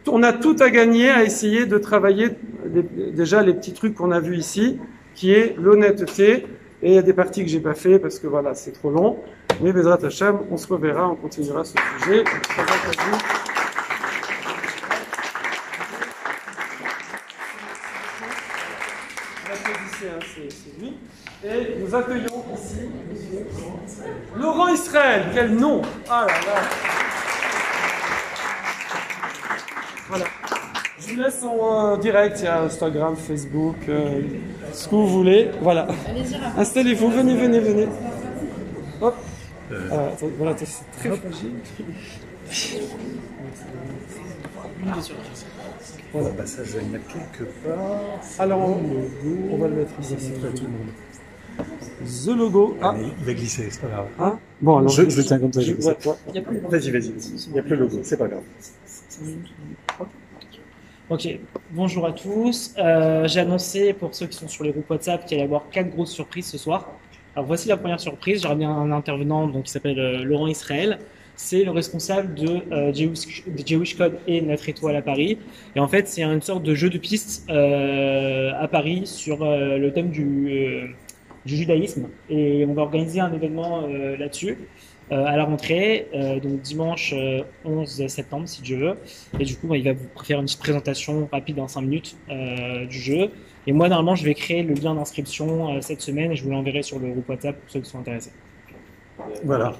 on a tout à gagner à essayer de travailler déjà les petits trucs qu'on a vus ici, qui est l'honnêteté. Et il y a des parties que j'ai pas fait parce que voilà, c'est trop long. Mais Bezrat Hashem, on se reverra, on continuera ce sujet. C'est lui. Et nous accueillons ici Laurent Israël. Quel nom! Ah là là! Voilà. Je vous laisse en direct, il y a Instagram, Facebook, ce que vous voulez. Voilà. Installez-vous, venez. Hop. Voilà, c'est très fragile. Voilà, bah ça, je vais le mettre quelque part. Alors, on va le mettre ici. C'est pas tout le monde. The logo. Ah, mais il va glisser, c'est pas grave. Ah, bon, alors, je le tiens comme ça. Ouais. Vas-y. Il n'y a plus le logo, c'est pas grave. Ok, bonjour à tous. J'ai annoncé pour ceux qui sont sur les groupes WhatsApp qu'il allait y avoir 4 grosses surprises ce soir. Alors voici la première surprise. J'ai ramené un intervenant donc, qui s'appelle Laurent Israël. C'est le responsable de Jewish Code et 9 étoiles à Paris. Et en fait, c'est une sorte de jeu de piste à Paris sur le thème du judaïsme. Et on va organiser un événement là-dessus. À la rentrée, donc dimanche 11 septembre si Dieu veut. Et du coup, il va vous faire une petite présentation rapide en 5 minutes du jeu. Et moi, normalement, je vais créer le lien d'inscription cette semaine et je vous l'enverrai sur le groupe WhatsApp pour ceux qui sont intéressés. Voilà.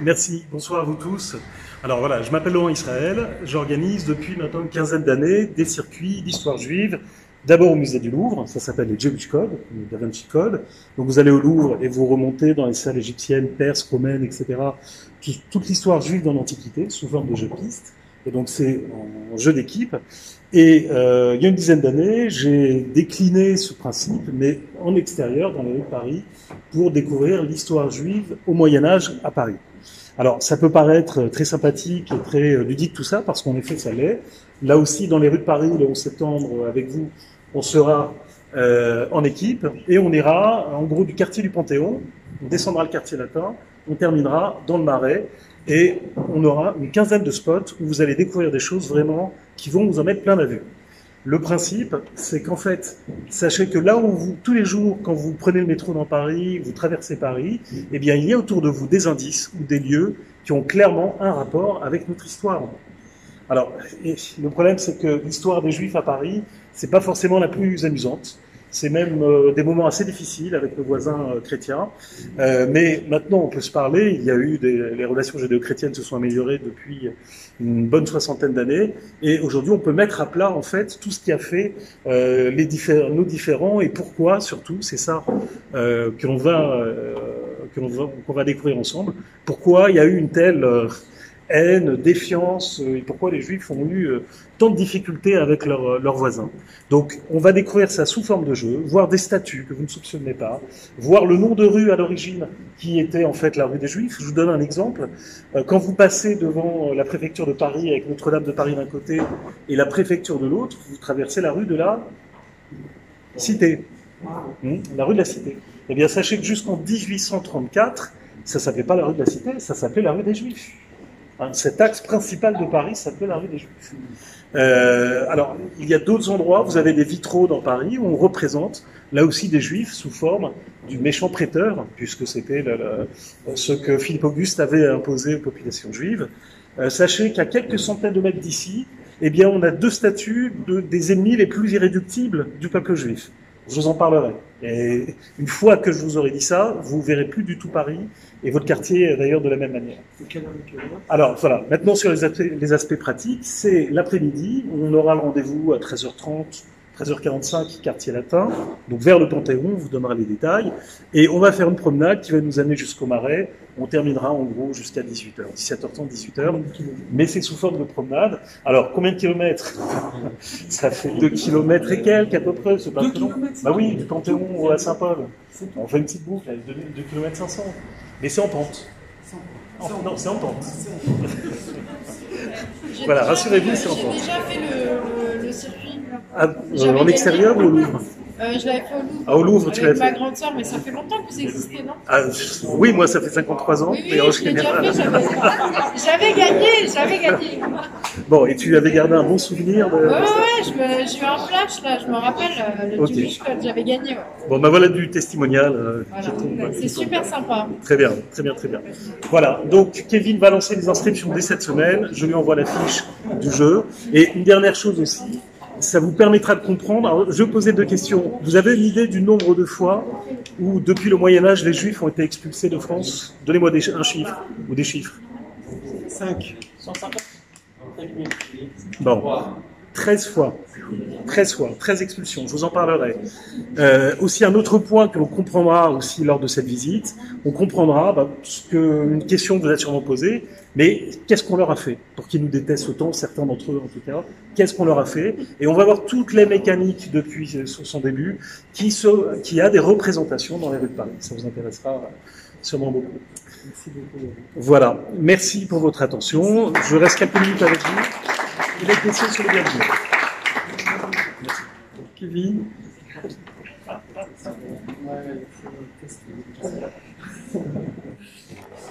Merci, bonsoir à vous tous. Alors voilà, je m'appelle Laurent Israël, j'organise depuis maintenant une quinzaine d'années des circuits d'histoire juive. D'abord au musée du Louvre, ça s'appelle le Jewish Code, le Da Vinci Code. Donc vous allez au Louvre et vous remontez dans les salles égyptiennes, perses, romaines, etc. Toute l'histoire juive dans l'Antiquité, sous forme de jeu de piste. Et donc c'est en jeu d'équipe. Et il y a une dizaine d'années, j'ai décliné ce principe, mais en extérieur, dans les rues de Paris, pour découvrir l'histoire juive au Moyen-Âge à Paris. Alors, ça peut paraître très sympathique et très ludique tout ça, parce qu'en effet, ça l'est. Là aussi, dans les rues de Paris, le 11 septembre, avec vous, on sera en équipe et on ira, en gros, du quartier du Panthéon, on descendra le quartier latin, on terminera dans le Marais et on aura une quinzaine de spots où vous allez découvrir des choses vraiment qui vont vous en mettre plein la vue. Le principe, c'est qu'en fait, sachez que là où vous, tous les jours, quand vous prenez le métro dans Paris, vous traversez Paris, eh bien, il y a autour de vous des indices ou des lieux qui ont clairement un rapport avec notre histoire. Alors, le problème, c'est que l'histoire des Juifs à Paris, c'est pas forcément la plus amusante. C'est même des moments assez difficiles avec nos voisins chrétiens. Mais maintenant, on peut se parler. Il y a eu les relations judéo-chrétiennes se sont améliorées depuis une bonne soixantaine d'années. Et aujourd'hui, on peut mettre à plat, en fait, tout ce qui a fait nos différends et pourquoi, surtout, c'est ça qu'on va découvrir ensemble. Pourquoi il y a eu une telle haine, défiance, et pourquoi les Juifs ont eu tant de difficultés avec leurs voisins. Donc, on va découvrir ça sous forme de jeu, voir des statues que vous ne soupçonnez pas, voir le nom de rue à l'origine qui était en fait la rue des Juifs. Je vous donne un exemple. Quand vous passez devant la préfecture de Paris avec Notre-Dame de Paris d'un côté et la préfecture de l'autre, vous traversez la rue de la Cité. La rue de la Cité. Eh bien, sachez que jusqu'en 1834, ça s'appelait pas la rue de la Cité, ça s'appelait la rue des Juifs. Hein, cet axe principal de Paris s'appelle la rue des Juifs. Alors, il y a d'autres endroits, vous avez des vitraux dans Paris où on représente là aussi des Juifs sous forme du méchant prêteur, puisque c'était ce que Philippe Auguste avait imposé aux populations juives. Sachez qu'à quelques centaines de mètres d'ici, eh bien, on a deux statues des ennemis les plus irréductibles du peuple juif. Je vous en parlerai. Et une fois que je vous aurai dit ça, vous verrez plus du tout Paris et votre quartier d'ailleurs de la même manière. Alors voilà, maintenant sur les aspects pratiques, c'est l'après-midi, on aura le rendez-vous à 13h30, 13h45, quartier latin, donc vers le Panthéon, on vous donnera les détails, et on va faire une promenade qui va nous amener jusqu'au Marais, on terminera en gros jusqu'à 18h, 17h30, 18h, mais c'est sous forme de promenade. Alors, combien de kilomètres? Ça fait 2 kilomètres et quelques à peu près, c'est pas très long. Bah oui, du Panthéon à Saint-Paul. On fait une petite boucle, 2 km 500, mais c'est en pente. Non, c'est en pente. Voilà, rassurez-vous, c'est en pente. J'ai déjà fait le circuit. En extérieur ou au Louvre? Je l'avais fait au Louvre. Ah, au Louvre, tu l'as avec fait. ma grande sœur, mais ça fait longtemps que vous existez, non? Oui, moi, ça fait 53 ans. Oui, mais en je l'ai déjà général... fait, j'avais gagné. Bon, et tu avais gardé un bon souvenir de... Ouais, j'ai eu un flash, là, je me rappelle, le Jewish Code, j'avais gagné. Ouais. Bon, ben voilà du testimonial. Voilà. C'est super sympa. Très bien, très bien, très bien. Voilà, donc Kevin va lancer les inscriptions dès cette semaine. Je lui envoie la fiche du jeu. Et une dernière chose aussi, ça vous permettra de comprendre. Alors, je vais poser 2 questions. Vous avez une idée du nombre de fois où, depuis le Moyen-Âge, les Juifs ont été expulsés de France? Donnez-moi un chiffre ou des chiffres. 5. 150. Bon, 13 fois. 13 fois, 13 expulsions, je vous en parlerai. Aussi un autre point que l'on comprendra aussi lors de cette visite, on comprendra une question que vous avez sûrement posée, mais qu'est-ce qu'on leur a fait pour qu'ils nous détestent autant, certains d'entre eux en tout cas, qu'est-ce qu'on leur a fait? Et on va voir toutes les mécaniques depuis son début qui a des représentations dans les rues de Paris. Ça vous intéressera sûrement beaucoup. Merci beaucoup. Voilà, merci pour votre attention. Je reste quelques minutes avec vous. Et les questions sur les bienvenus. Kevin.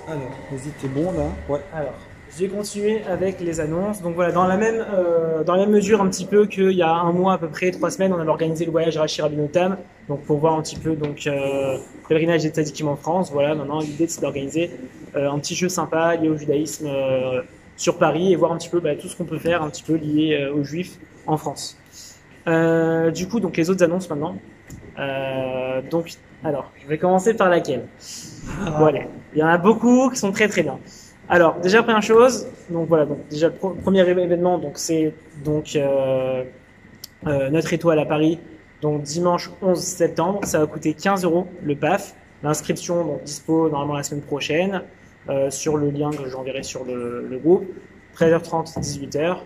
Alors, vas-y, t'es bon là? Ouais. Alors, je vais continuer avec les annonces. Donc voilà, dans la même mesure un petit peu qu'il y a un mois à peu près, 3 semaines, on avait organisé le voyage Rachi Rabbeinu Tam, donc pour voir un petit peu pèlerinage des tzadikim en France. Voilà, maintenant l'idée c'est d'organiser un petit jeu sympa lié au judaïsme sur Paris et voir un petit peu tout ce qu'on peut faire un petit peu lié aux juifs en France. Du coup, donc les autres annonces maintenant. Alors, je vais commencer par laquelle? Voilà, il y en a beaucoup qui sont très très bien. Alors, déjà première chose, donc voilà, donc déjà le premier événement, donc c'est notre étoile à Paris, donc dimanche 11 septembre, ça va coûter 15 € le PAF. L'inscription donc dispo normalement la semaine prochaine sur le lien que j'enverrai sur le groupe. 13h30, 18h.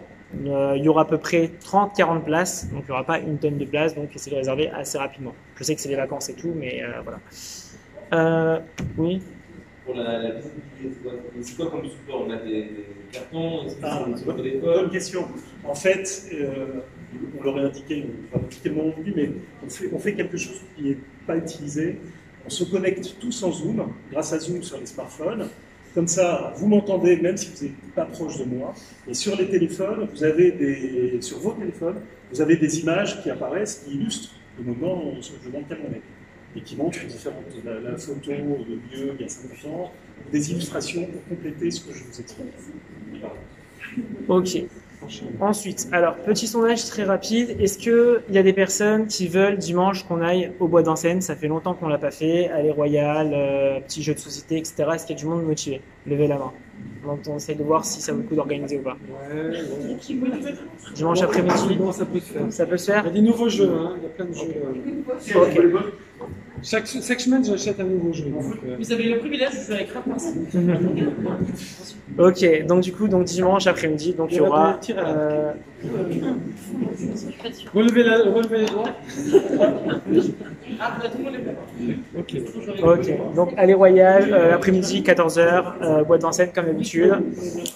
Il y aura à peu près 30-40 places, donc il n'y aura pas une tonne de places, donc essayez de réserver assez rapidement. Je sais que c'est les vacances et tout, mais voilà. Oui. Pour la visibilité, c'est quoi comme support? On a des cartons? Bonne question. En fait, on l'aurait indiqué, on va indiquer le moment voulu, mais on fait quelque chose qui n'est pas utilisé. On se connecte tous en Zoom, grâce à Zoom sur les smartphones. Comme ça, vous m'entendez même si vous n'êtes pas proche de moi. Et sur les téléphones, sur vos téléphones, vous avez des images qui apparaissent, qui illustrent le moment dans lequel on est. Et qui montrent différentes, la photo, le lieu, il y a 5 ans, des illustrations pour compléter ce que je vous explique. Ok. Ensuite, alors, petit sondage très rapide. Est-ce qu'il y a des personnes qui veulent dimanche qu'on aille au Bois d'Anseine? Ça fait longtemps qu'on ne l'a pas fait. Aller Royal, petit jeu de société, etc. Est-ce qu'il y a du monde motivé? Levez la main. Donc, on essaie de voir si ça vaut le coup d'organiser ou pas. Ouais. Dimanche après-midi. Bon, ça peut se faire. Ça peut se faire? Il y a des nouveaux jeux, hein. Il y a plein de jeux. Ok. Chaque semaine, j'achète un nouveau jeu. Donc, Vous avez le privilège de jouer avec Rapaz. Ok, donc du coup, dimanche après-midi, donc il y aura. Relevez les doigts. Ok, donc aller Royal, après-midi, 14h, boîte d'enseigne comme d'habitude,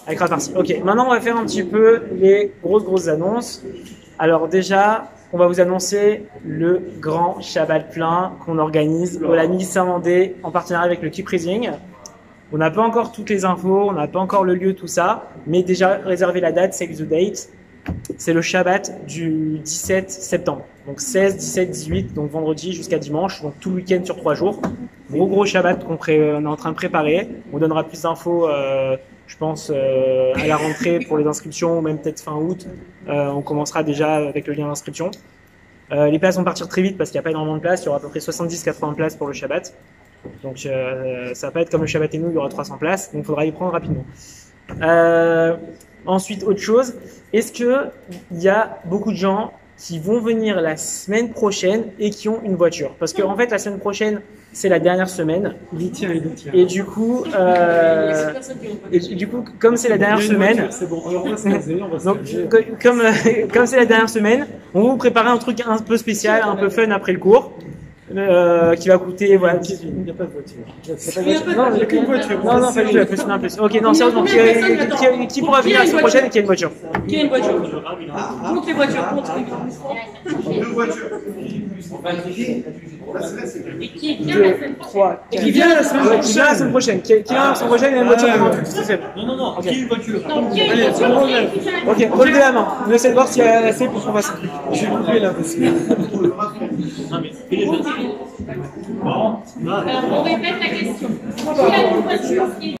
avec Raparsi. Ok, maintenant on va faire un petit peu les grosses annonces. Alors déjà, on va vous annoncer le grand Shabbat plein qu'on organise au Lamy Saint-Mandé en partenariat avec le Keep Raising. On n'a pas encore toutes les infos, on n'a pas encore le lieu, tout ça, mais déjà réservez la date, save the date. C'est le Shabbat du 17 septembre. Donc 16, 17, 18, donc vendredi jusqu'à dimanche, donc tout le week-end sur 3 jours. Gros Shabbat qu'on on est en train de préparer. On donnera plus d'infos, je pense, à la rentrée pour les inscriptions, ou même peut-être fin août. On commencera déjà avec le lien d'inscription. Les places vont partir très vite parce qu'il n'y a pas énormément de places. Il y aura à peu près 70-80 places pour le Shabbat. Donc ça va pas être comme le Shabbat et nous, il y aura 300 places. Donc il faudra y prendre rapidement. Ensuite, autre chose, est-ce qu'il y a beaucoup de gens qui vont venir la semaine prochaine et qui ont une voiture? Parce qu'en fait, la semaine prochaine, c'est la dernière semaine. Et du coup, comme c'est la dernière semaine, comme c'est la dernière semaine, on va vous préparer un truc un peu spécial, un peu fun après le cours. Qui va coûter, voilà. Il n'y a pas de voiture. Non, il n'y a qu'une voiture. Non, pas du tout, la plus, non, plus. Ok, non, sérieusement, qui pourra venir la semaine prochaine et qui a une voiture? Qui a une voiture? Compte les voitures, compte. Deux voitures. Et qui vient la semaine prochaine? Et qui vient la semaine prochaine? Qui vient la semaine prochaine et a une voiture pour tout. Non, qui a une voiture? Ok, relevez la main. On essaie de voir s'il y a assez pour qu'on fasse un truc. J'ai oublié là parce que. Alors, on répète la question. Qui a une voiture?